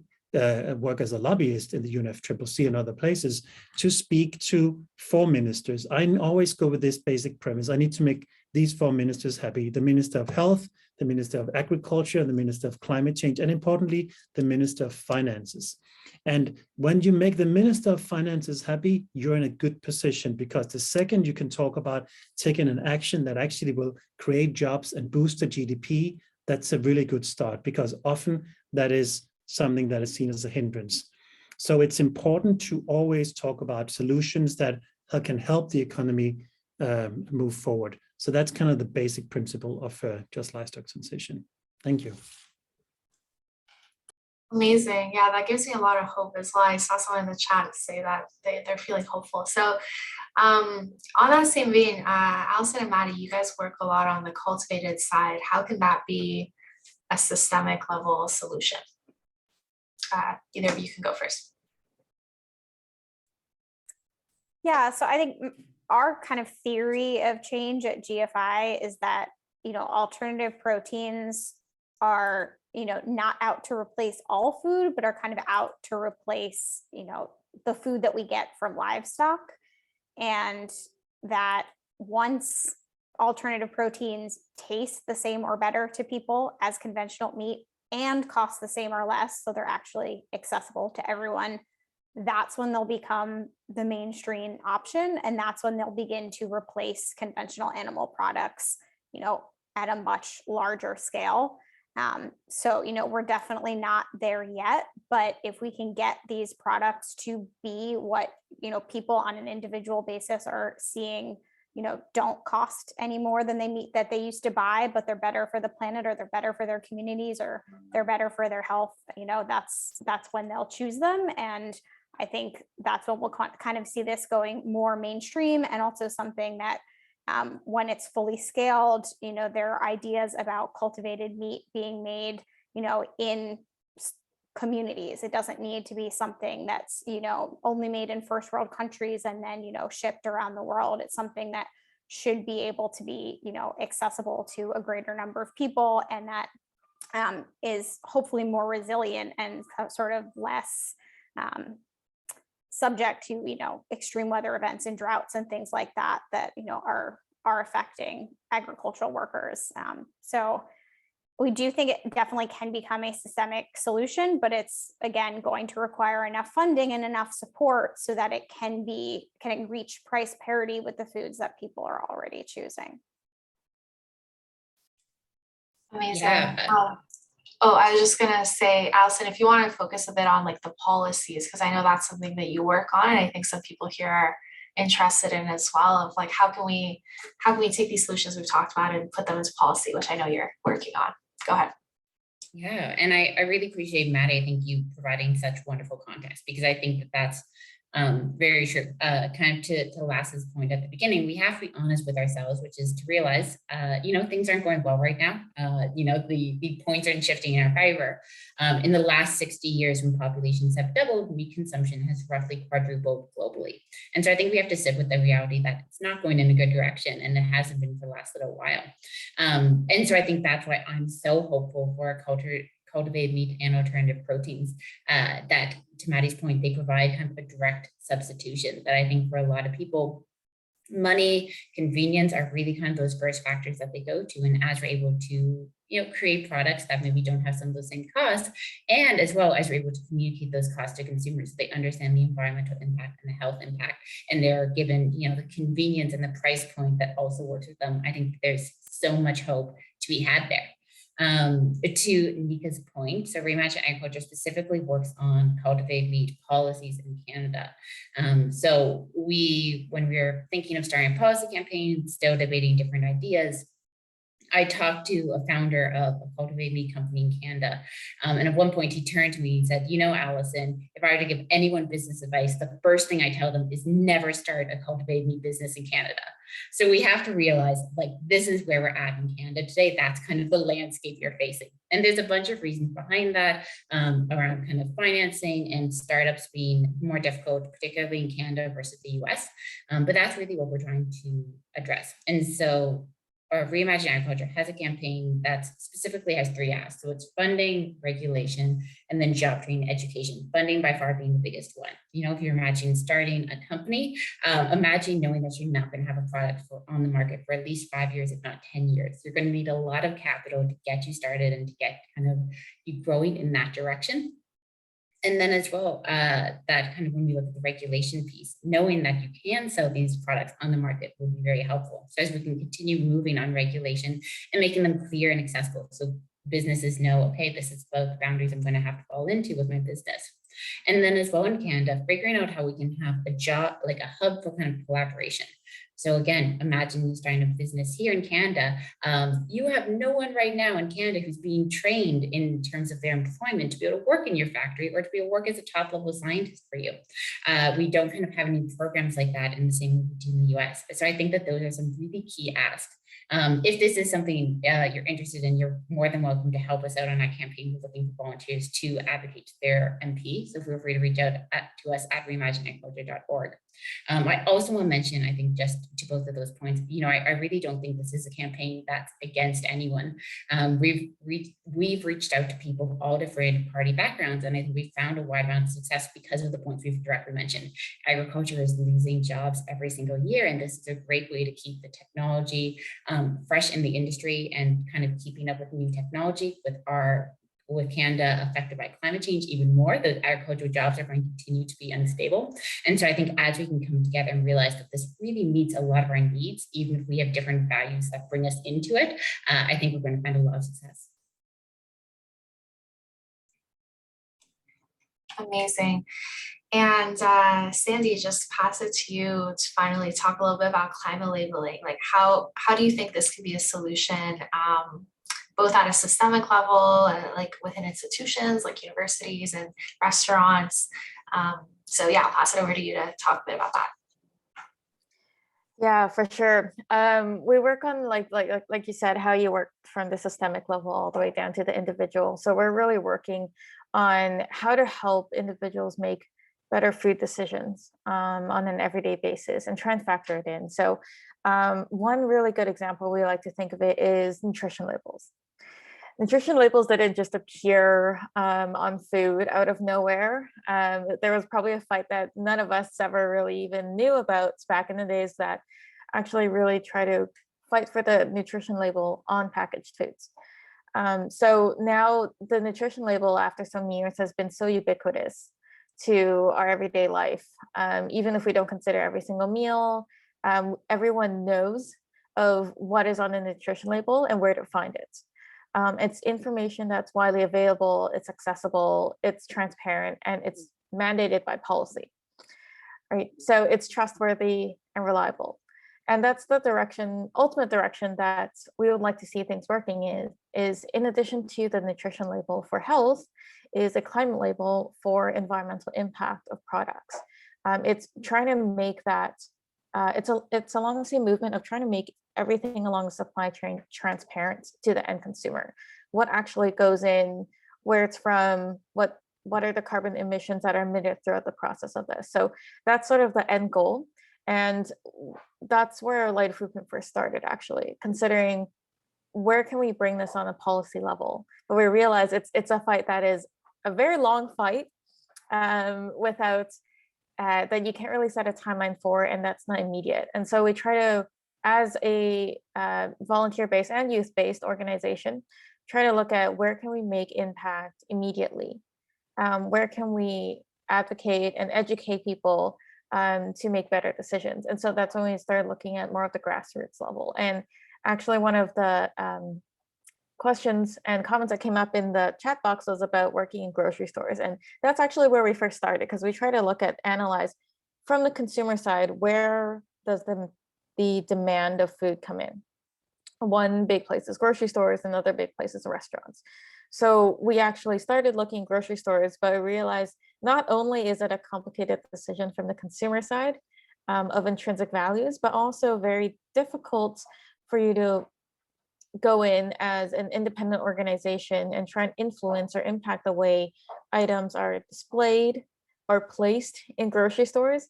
work as a lobbyist in the UNFCCC and other places to speak to 4 ministers. I always go with this basic premise. I need to make these 4 ministers happy: the Minister of Health, the Minister of Agriculture, the Minister of Climate Change, and importantly, the Minister of Finances. And when you make the Minister of Finances happy, you're in a good position, because the second you can talk about taking an action that actually will create jobs and boost the GDP, that's a really good start, because often that is something that is seen as a hindrance. So it's important to always talk about solutions that can help the economy move forward. So that's kind of the basic principle of Just Livestock Transition. Thank you. Amazing. Yeah, that gives me a lot of hope as well. I saw someone in the chat say that they're feeling hopeful. So on that same vein, Allison and Maddie, you guys work a lot on the cultivated side. How can that be a systemic level solution? Either of you can go first. Yeah, so I think our kind of theory of change at GFI is that, alternative proteins are, not out to replace all food, but are kind of out to replace, the food that we get from livestock. And that once alternative proteins taste the same or better to people as conventional meat and cost the same or less, so they're actually accessible to everyone, that's when they'll become the mainstream option. And that's when they'll begin to replace conventional animal products, at a much larger scale. So, we're definitely not there yet, but if we can get these products to be what, people on an individual basis are seeing, don't cost any more than that they used to buy, but they're better for the planet, or they're better for their communities, or they're better for their health, that's when they'll choose them. And I think that's when we'll kind of see this going more mainstream, and also something that when it's fully scaled, there are ideas about cultivated meat being made, in communities. It doesn't need to be something that's, only made in first world countries and then, shipped around the world. It's something that should be able to be, accessible to a greater number of people, and that is hopefully more resilient and sort of less subject to, extreme weather events and droughts and things like that, are affecting agricultural workers. So we do think it definitely can become a systemic solution, but it's, again, going to require enough funding and enough support so that it can reach price parity with the foods that people are already choosing. Amazing. Yeah. I was just gonna say, Allison, if you want to focus a bit on like the policies, because I know that's something that you work on, and I think some people here are interested in as well, of like how can we take these solutions we've talked about and put them into policy, which I know you're working on. Go ahead. Yeah, and I really appreciate, Maddie, I think you providing such wonderful context, because I think that that's very true. Kind of to Lasse's point at the beginning, we have to be honest with ourselves, which is to realize, things aren't going well right now. The points aren't shifting in our favor. In the last 60 years, when populations have doubled, meat consumption has roughly quadrupled globally. And so I think we have to sit with the reality that it's not going in a good direction, and it hasn't been for the last little while. And so I think that's why I'm so hopeful for a cultivated meat and alternative proteins, that, to Maddie's point, they provide kind of a direct substitution that I think for a lot of people, money, convenience are really kind of those first factors that they go to. And as we're able to, create products that maybe don't have some of those same costs, and as well as we're able to communicate those costs to consumers, they understand the environmental impact and the health impact, and they're given, the convenience and the price point that also works with them. I think there's so much hope to be had there. To Nika's point, so Reimagine Agriculture specifically works on cultivated meat policies in Canada. So when we were thinking of starting a policy campaign, still debating different ideas, I talked to a founder of a cultivated meat company in Canada. And at one point he turned to me and said, Allison, if I were to give anyone business advice, the first thing I tell them is never start a cultivated meat business in Canada. So we have to realize, like, this is where we're at in Canada today. That's kind of the landscape you're facing. And there's a bunch of reasons behind that, around kind of financing and startups being more difficult, particularly in Canada versus the US. But that's really what we're trying to address. And so Reimagine Agriculture has a campaign that specifically has 3 asks. So it's funding, regulation, and then job training, education. Funding by far being the biggest one. If you're imagining starting a company, imagine knowing that you're not going to have a product on the market for at least 5 years, if not 10 years. You're going to need a lot of capital to get you started and to get kind of you growing in that direction. And then as well, that kind of when we look at the regulation piece, knowing that you can sell these products on the market will be very helpful. So as we can continue moving on regulation and making them clear and accessible, so businesses know, okay, this is the boundaries I'm going to have to fall into with my business. And then as well in Canada, figuring out how we can have a job, like a hub for kind of collaboration. So again, imagine you starting a business here in Canada. You have no one right now in Canada who's being trained in terms of their employment to be able to work in your factory or to be able to work as a top level scientist for you. We don't kind of have any programs like that in the same way we do in the US. So I think that those are some really key asks. If this is something you're interested in, you're more than welcome to help us out on that campaign. We're looking for volunteers to advocate to their MP. So feel free to reach out to us at reimagineagriculture.org. I also want to mention, I think just to both of those points, I really don't think this is a campaign that's against anyone. We've reached out to people of all different party backgrounds, and I think we've found a wide amount of success because of the points we've directly mentioned. Agriculture is losing jobs every single year, and this is a great way to keep the technology fresh in the industry and kind of keeping up with new technology with Canada affected by climate change even more. The agricultural jobs are going to continue to be unstable. And so I think as we can come together and realize that this really meets a lot of our needs, even if we have different values that bring us into it, I think we're going to find a lot of success. Amazing. And Sandy, just pass it to you to finally talk a little bit about climate labeling. Like how do you think this could be a solution, both at a systemic level, like within institutions like universities and restaurants? So yeah, I'll pass it over to you to talk a bit about that. Yeah, for sure. We work on like you said, how you work from the systemic level all the way down to the individual. So we're really working on how to help individuals make better food decisions on an everyday basis and try and factor it in. So one really good example we like to think of it is nutrition labels. Nutrition labels didn't just appear on food out of nowhere. There was probably a fight that none of us ever really even knew about back in the days that actually really try to fight for the nutrition label on packaged foods. So now the nutrition label after some years has been so ubiquitous to our everyday life. Even if we don't consider every single meal, everyone knows of what is on the nutrition label and where to find it. It's information that's widely available, it's accessible, it's transparent, and it's mandated by policy, right? So it's trustworthy and reliable. And that's the direction, ultimate direction that we would like to see things working is in addition to the nutrition label for health, is a climate label for environmental impact of products. It's trying to make that, it's along the same movement of trying to make everything along the supply chain transparent to the end consumer. What actually goes in, where it's from, what are the carbon emissions that are emitted throughout the process of this. So that's sort of the end goal. And that's where Light Food Print first started, actually, considering where can we bring this on a policy level. But we realize it's a fight that is a very long fight without that you can't really set a timeline for, and that's not immediate. And so we try to, as a volunteer-based and youth-based organization, try to look at where can we make impact immediately? Where can we advocate and educate people to make better decisions? And so that's when we started looking at more of the grassroots level. And actually one of the questions and comments that came up in the chat box was about working in grocery stores. And that's actually where we first started, because we try to look at, analyze from the consumer side, where does the demand of food come in? One big place is grocery stores, another big place is restaurants. So we actually started looking at grocery stores, but we realized not only is it a complicated decision from the consumer side of intrinsic values, but also very difficult for you to go in as an independent organization and try and influence or impact the way items are displayed or placed in grocery stores.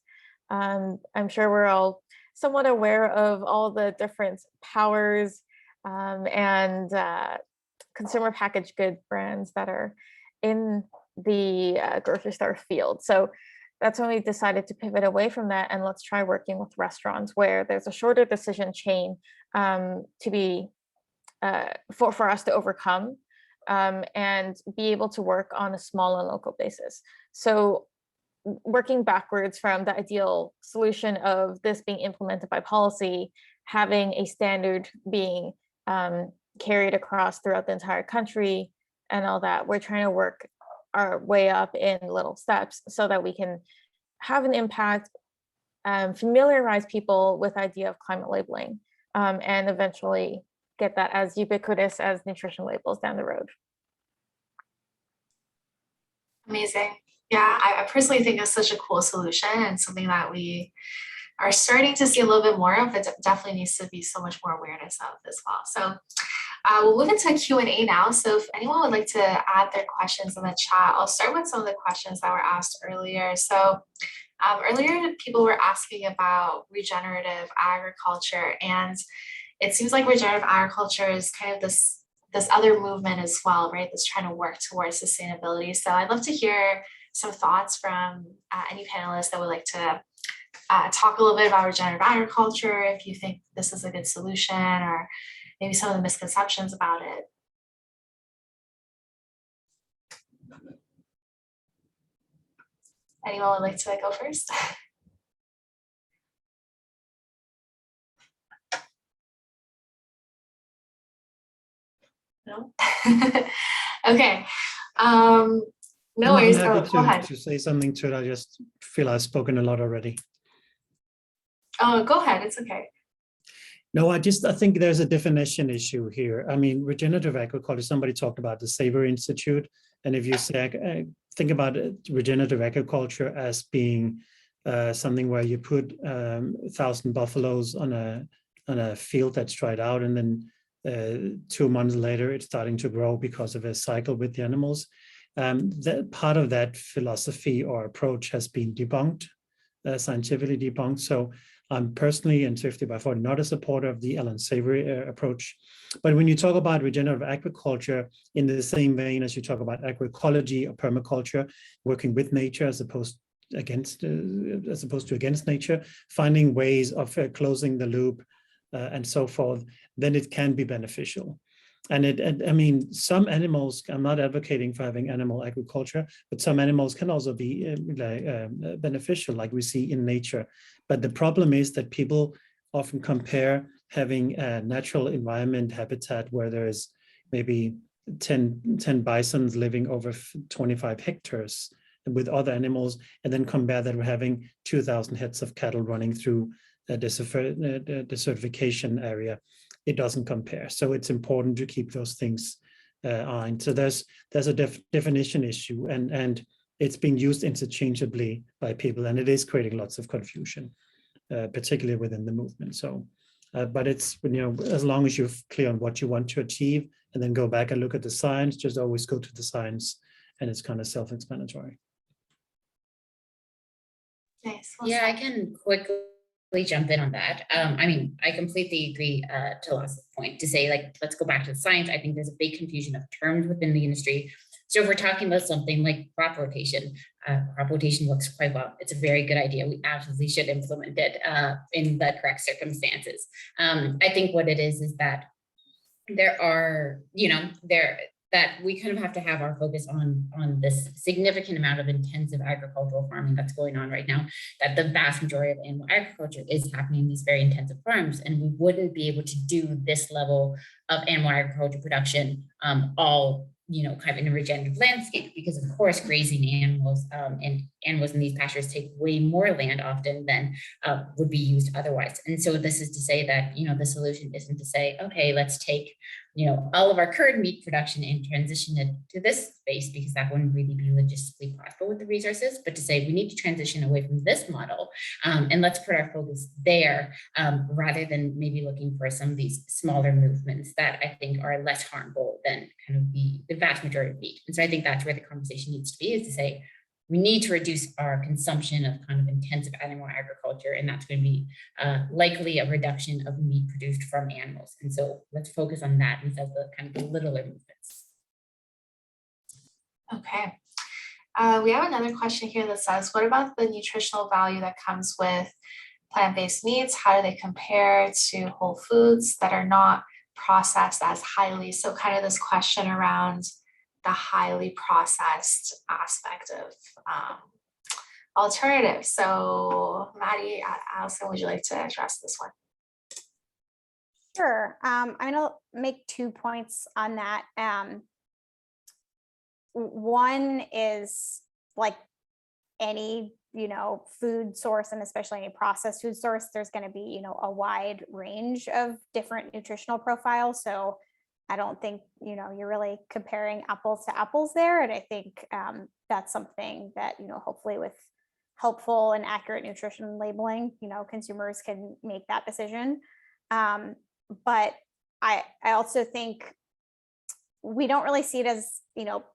I'm sure we're all somewhat aware of all the different powers and consumer packaged good brands that are in the grocery store field. So that's when we decided to pivot away from that and let's try working with restaurants where there's a shorter decision chain to be for us to overcome and be able to work on a small and local basis. So working backwards from the ideal solution of this being implemented by policy, having a standard being carried across throughout the entire country and all that, we're trying to work our way up in little steps so that we can have an impact, familiarize people with the idea of climate labeling, and eventually get that as ubiquitous as nutrition labels down the road. Amazing. Yeah, I personally think it's such a cool solution and something that we are starting to see a little bit more of, but definitely needs to be so much more awareness of as well. So we'll move into Q&A now. So if anyone would like to add their questions in the chat, I'll start with some of the questions that were asked earlier. So earlier, people were asking about regenerative agriculture, and it seems like regenerative agriculture is kind of this other movement as well, right? That's trying to work towards sustainability. So I'd love to hear some thoughts from any panelists that would like to talk a little bit about regenerative agriculture, if you think this is a good solution, or maybe some of the misconceptions about it. Anyone would like to go first? No? Okay. No worries. I'm happy go ahead. to say something to it. I just feel I've spoken a lot already. Oh, go ahead. It's okay. No, I think there's a definition issue here. I mean, regenerative agriculture, somebody talked about the Savor Institute. And if you say, think about regenerative agriculture as being something where you put 1,000 buffaloes on a field that's dried out, and then 2 months later it's starting to grow because of a cycle with the animals. That part of that philosophy or approach has been debunked, scientifically debunked. So I'm personally, in 50 by 40, not a supporter of the Ellen Savory approach. But when you talk about regenerative agriculture in the same vein as you talk about agroecology or permaculture, working with nature as opposed to against nature, finding ways of closing the loop and so forth, then it can be beneficial. And I mean, some animals, I'm not advocating for having animal agriculture, but some animals can also be beneficial, like we see in nature. But the problem is that people often compare having a natural environment habitat where there is maybe 10 bisons living over 25 hectares with other animals, and then compare that with having 2,000 heads of cattle running through the desertification area. It doesn't compare. So it's important to keep those things on. So there's a definition issue, and it's being used interchangeably by people, and it is creating lots of confusion, particularly within the movement. So, but it's, as long as you're clear on what you want to achieve, and then go back and look at the science, just always go to the science, and it's kind of self-explanatory. Nice. Yeah, I can quickly jump in on that. I mean, I completely agree to Lasse's point to say, like, let's go back to the science. I think there's a big confusion of terms within the industry. So if we're talking about something like crop rotation works quite well. It's a very good idea. We absolutely should implement it in the correct circumstances. I think what it is that there are, that we kind of have to have our focus on this significant amount of intensive agricultural farming that's going on right now, that the vast majority of animal agriculture is happening in these very intensive farms. And we wouldn't be able to do this level of animal agriculture production all, kind of in a regenerative landscape, because of course, grazing animals and animals in these pastures take way more land often than would be used otherwise. And so this is to say that, the solution isn't to say, okay, let's take, all of our current meat production and transition it to this space, because that wouldn't really be logistically possible with the resources, but to say we need to transition away from this model and let's put our focus there rather than maybe looking for some of these smaller movements that I think are less harmful than kind of the vast majority of meat. And so I think that's where the conversation needs to be, is to say, we need to reduce our consumption of kind of intensive animal agriculture, and that's going to be likely a reduction of meat produced from animals. And so let's focus on that instead of the kind of the littler movements. Okay. We have another question here that says, what about the nutritional value that comes with plant-based meats? How do they compare to whole foods that are not processed as highly? So kind of this question around the highly processed aspect of alternatives. So Maddie, Allison, would you like to address this one? Sure. I'm going to make 2 points on that. One is, like any, food source, and especially any processed food source, there's going to be, a wide range of different nutritional profiles. So I don't think, you're really comparing apples to apples there. And I think that's something that, hopefully with helpful and accurate nutrition labeling, consumers can make that decision. But I also think we don't really see it as,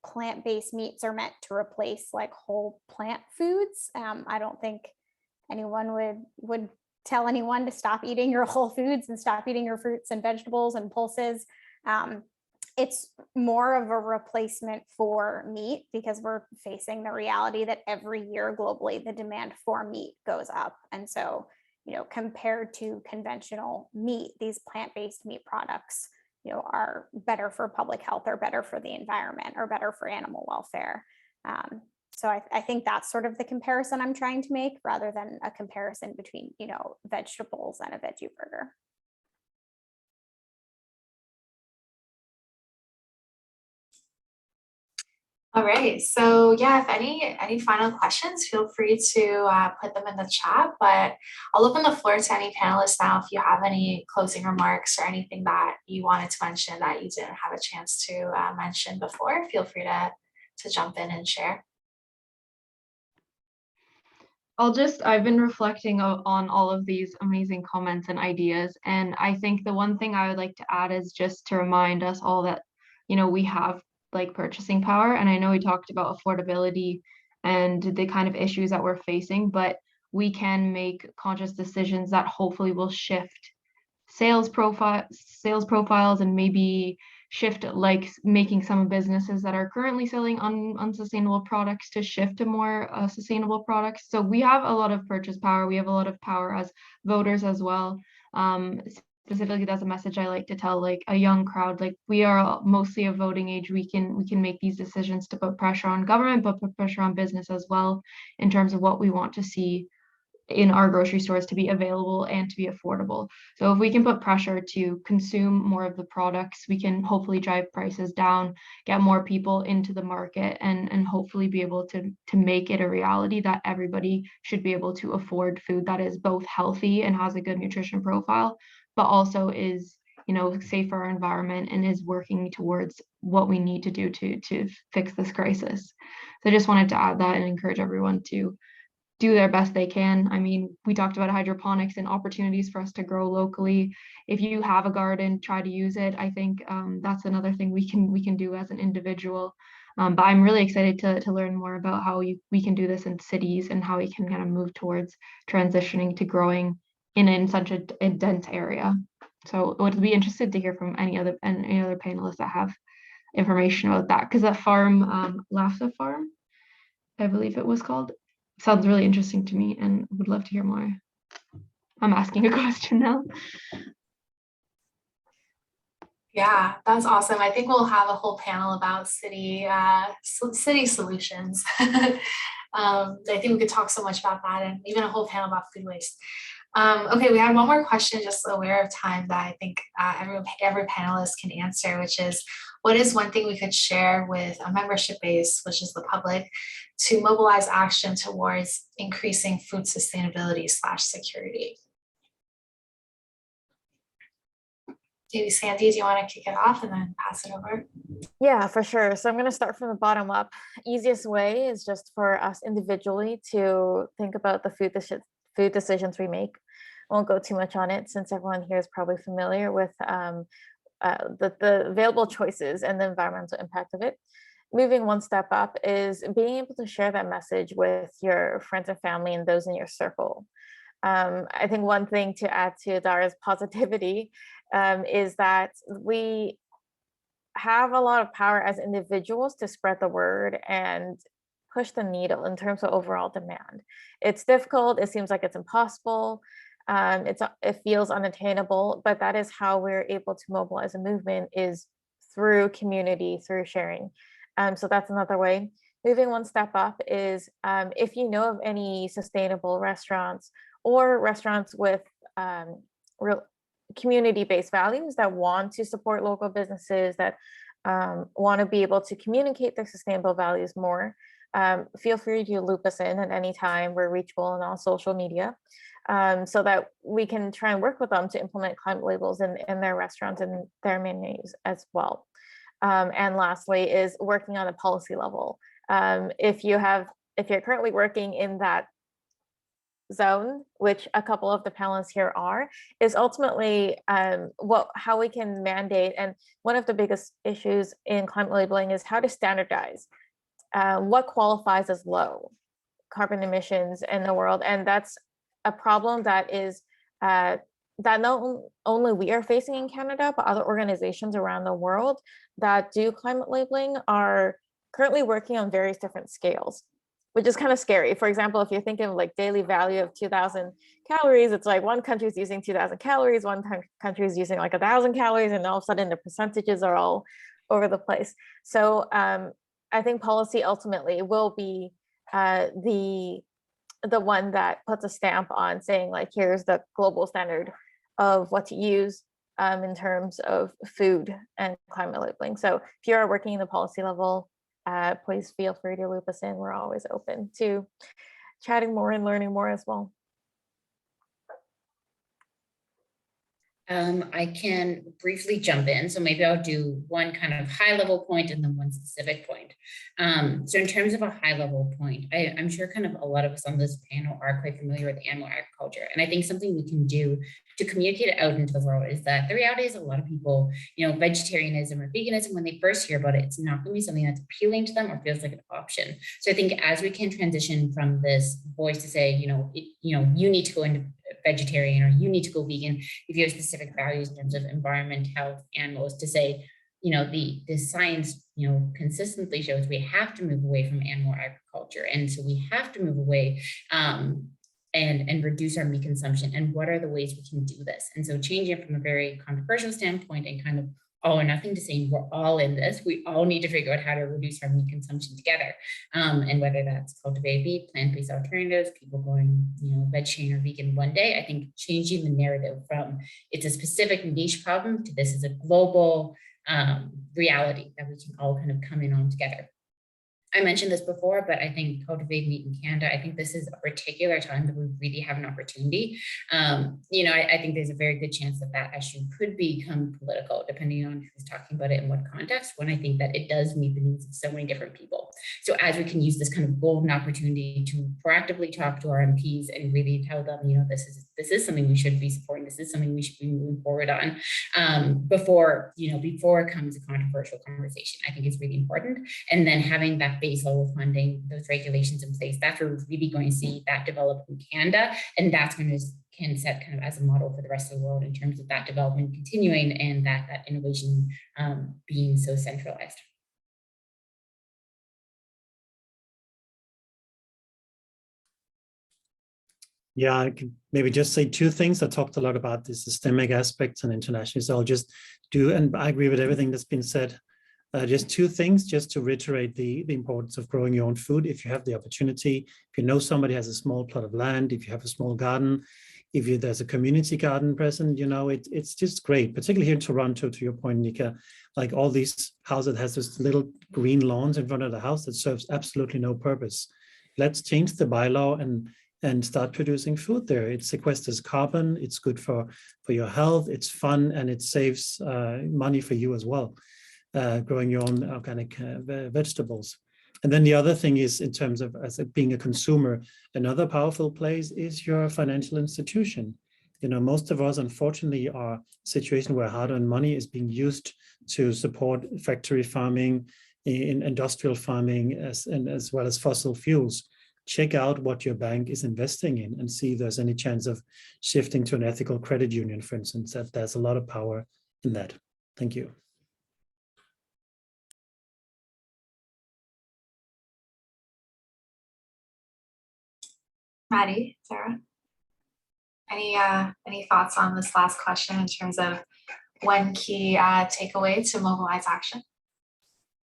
plant-based meats are meant to replace like whole plant foods. I don't think anyone would tell anyone to stop eating your whole foods and stop eating your fruits and vegetables and pulses. It's more of a replacement for meat, because we're facing the reality that every year globally, the demand for meat goes up. And so, compared to conventional meat, these plant-based meat products, are better for public health, or better for the environment, or better for animal welfare. So I think that's sort of the comparison I'm trying to make, rather than a comparison between, vegetables and a veggie burger. All right, so yeah, if any final questions, feel free to put them in the chat, but I'll open the floor to any panelists now. If you have any closing remarks or anything that you wanted to mention that you didn't have a chance to mention before, feel free to jump in and share. I've been reflecting on all of these amazing comments and ideas. And I think the one thing I would like to add is just to remind us all that, we have like purchasing power. And I know we talked about affordability and the kind of issues that we're facing, but we can make conscious decisions that hopefully will shift sales profiles and maybe shift, like making some businesses that are currently selling unsustainable products to shift to more sustainable products. So we have a lot of purchase power. We have a lot of power as voters as well. Specifically, that's a message I like to tell like a young crowd. Like we are mostly of voting age. We can make these decisions to put pressure on government, but put pressure on business as well in terms of what we want to see in our grocery stores to be available and to be affordable. So if we can put pressure to consume more of the products, we can hopefully drive prices down, get more people into the market, and hopefully be able to make it a reality that everybody should be able to afford food that is both healthy and has a good nutrition profile, but also is safe for our environment and is working towards what we need to do to fix this crisis. So I just wanted to add that and encourage everyone to do their best they can. I mean, we talked about hydroponics and opportunities for us to grow locally. If you have a garden, try to use it. I think that's another thing we can do as an individual. But I'm really excited to learn more about how we can do this in cities and how we can kind of move towards transitioning to growing in such a dense area. So I would be interested to hear from any other panelists that have information about that, because that farm, Lasse Farm, I believe it was called, sounds really interesting to me and would love to hear more. I'm asking a question now. Yeah, that's awesome. I think we'll have a whole panel about city solutions. I think we could talk so much about that, and even a whole panel about food waste. Okay, we had one more question, just aware of time, that I think every panelist can answer, which is, what is one thing we could share with a membership base, which is the public, to mobilize action towards increasing food sustainability / security? Maybe Sandy, do you want to kick it off and then pass it over? Yeah, for sure. So I'm going to start from the bottom up. Easiest way is just for us individually to think about the food decisions we make. I won't go too much on it since everyone here is probably familiar with the available choices and the environmental impact of it. Moving one step up is being able to share that message with your friends and family and those in your circle. I think one thing to add to Dara's positivity is that we have a lot of power as individuals to spread the word and push the needle in terms of overall demand. It's difficult. It seems like it's impossible. It feels unattainable, but that is how we're able to mobilize a movement, is through community, through sharing. So that's another way. Moving one step up is if you know of any sustainable restaurants or restaurants with real community-based values that want to support local businesses, that want to be able to communicate their sustainable values more, feel free to loop us in at any time. We're reachable on all social media, so that we can try and work with them to implement climate labels in their restaurants and their menus as well. And lastly is working on a policy level. If you're currently working in that zone, which a couple of the panelists here are, is ultimately how we can mandate. And one of the biggest issues in climate labeling is how to standardize what qualifies as low carbon emissions in the world. And that's a problem that is that not only we are facing in Canada, but other organizations around the world that do climate labeling are currently working on various different scales, which is kind of scary. For example, if you're thinking of like daily value of 2,000 calories, it's like one country is using 2,000 calories, one country is using like 1,000 calories, and all of a sudden the percentages are all over the place. So I think policy ultimately will be the one that puts a stamp on saying like, here's the global standard of what to use in terms of food and climate labeling. So if you are working in the policy level, please feel free to loop us in. We're always open to chatting more and learning more as well. I can briefly jump in. So maybe I'll do one kind of high level point and then one specific point. So in terms of a high level point, I'm sure kind of a lot of us on this panel are quite familiar with animal agriculture. And I think something we can do to communicate it out into the world is that the reality is a lot of people, vegetarianism or veganism, when they first hear about it, it's not going to be something that's appealing to them or feels like an option. So I think as we can transition from this voice to say, you need to go into vegetarian or you need to go vegan if you have specific values in terms of environment, health, animals, to say, the science, consistently shows we have to move away from animal agriculture. And so we have to move away and reduce our meat consumption. And what are the ways we can do this? And so changing it from a very controversial standpoint and kind of all or nothing to saying we're all in this, we all need to figure out how to reduce our meat consumption together. And whether that's cultivated meat, plant-based alternatives, people going, vegetarian or vegan one day, I think changing the narrative from it's a specific niche problem to this is a global reality that we can all kind of come in on together. I mentioned this before, but I think cultivated meat in Canada, I think this is a particular time that we really have an opportunity. I think there's a very good chance that issue could become political, depending on who's talking about it in what context, when I think that it does meet the needs of so many different people. So as we can use this kind of golden opportunity to proactively talk to our MPs and really tell them, this is something we should be supporting, this is something we should be moving forward on before it comes a controversial conversation, I think is really important. And then having that base level funding, those regulations in place, that's where we're really going to see that develop in Canada. And that's going to can set kind of as a model for the rest of the world in terms of that development continuing and that innovation being so centralized. Yeah, I can maybe just say two things. I talked a lot about the systemic aspects and international, so I'll just do, and I agree with everything that's been said. Just two things, just to reiterate the importance of growing your own food. If you have the opportunity, if you know somebody has a small plot of land, if you have a small garden, if there's a community garden present, it's just great, particularly here in Toronto, to your point, Nika, like all these houses that has this little green lawns in front of the house that serves absolutely no purpose. Let's change the bylaw and start producing food there. It sequesters carbon, it's good for your health, it's fun, and it saves money for you as well. Growing your own organic vegetables. And then the other thing is, in terms of being a consumer, another powerful place is your financial institution. Most of us, unfortunately, are in a situation where hard-earned money is being used to support factory farming, in industrial farming, as well as fossil fuels. Check out what your bank is investing in and see if there's any chance of shifting to an ethical credit union, for instance. That there's a lot of power in that. Thank you. Maddie, Sarah, any thoughts on this last question in terms of one key takeaway to mobilize action?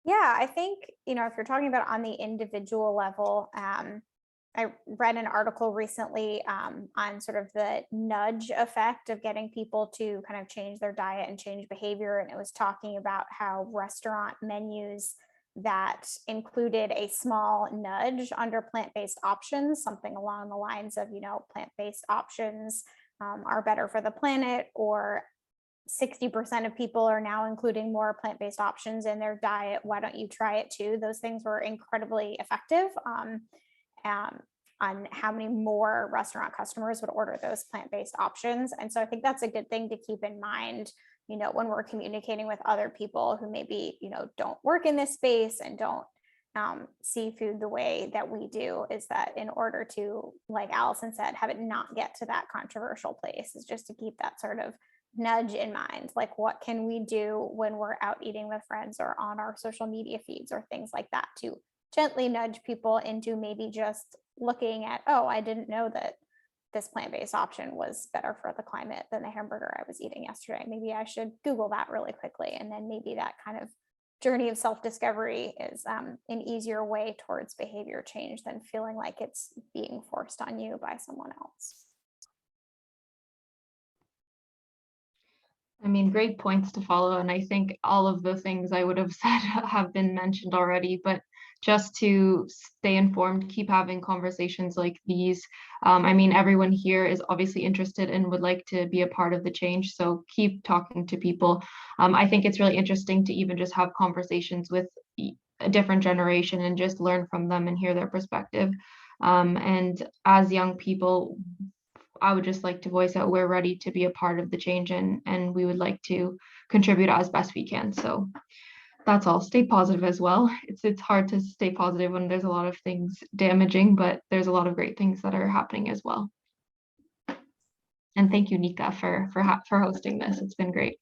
Yeah, I think, if you're talking about on the individual level, I read an article recently on sort of the nudge effect of getting people to kind of change their diet and change behavior. And it was talking about how restaurant menus that included a small nudge under plant-based options, something along the lines of, plant-based options are better for the planet, or 60% of people are now including more plant-based options in their diet. Why don't you try it too? Those things were incredibly effective on how many more restaurant customers would order those plant-based options. And so I think that's a good thing to keep in mind, when we're communicating with other people who maybe, don't work in this space and don't see food the way that we do, is that in order to, like Allison said, have it not get to that controversial place, is just to keep that sort of nudge in mind. Like, what can we do when we're out eating with friends or on our social media feeds or things like that to gently nudge people into maybe just looking at, oh, I didn't know that this plant-based option was better for the climate than the hamburger I was eating yesterday. Maybe I should Google that really quickly. And then maybe that kind of journey of self-discovery is an easier way towards behavior change than feeling like it's being forced on you by someone else. I mean, great points to follow. And I think all of the things I would have said have been mentioned already, but just to stay informed, keep having conversations like these. I mean, everyone here is obviously interested and would like to be a part of the change. So keep talking to people. I think it's really interesting to even just have conversations with a different generation and just learn from them and hear their perspective. And as young people, I would just like to voice out we're ready to be a part of the change, and we would like to contribute as best we can. So that's all. Stay positive as well. It's hard to stay positive when there's a lot of things damaging, but there's a lot of great things that are happening as well. And thank you, Nika, for hosting this. It's been great.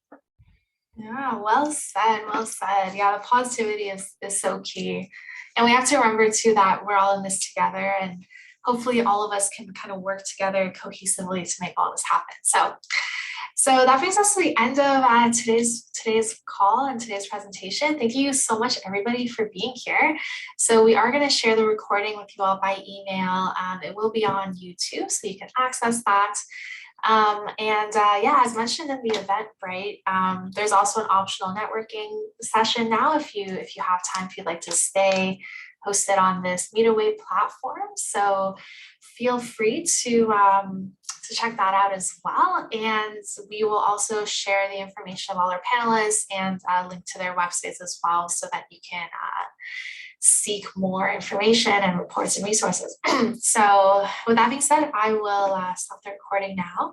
Yeah, well said, well said. Yeah, the positivity is so key. And we have to remember too that we're all in this together, and hopefully all of us can kind of work together cohesively to make all this happen. So that brings us to the end of today's call and today's presentation. Thank you so much, everybody, for being here. So we are going to share the recording with you all by email. It will be on YouTube, so you can access that. Yeah, as mentioned in the Eventbrite, there's also an optional networking session now if you have time, if you'd like to stay hosted on this Meetaway platform. So feel free to check that out as well. And we will also share the information of all our panelists and link to their websites as well, so that you can seek more information and reports and resources. So with that being said, I will stop the recording now.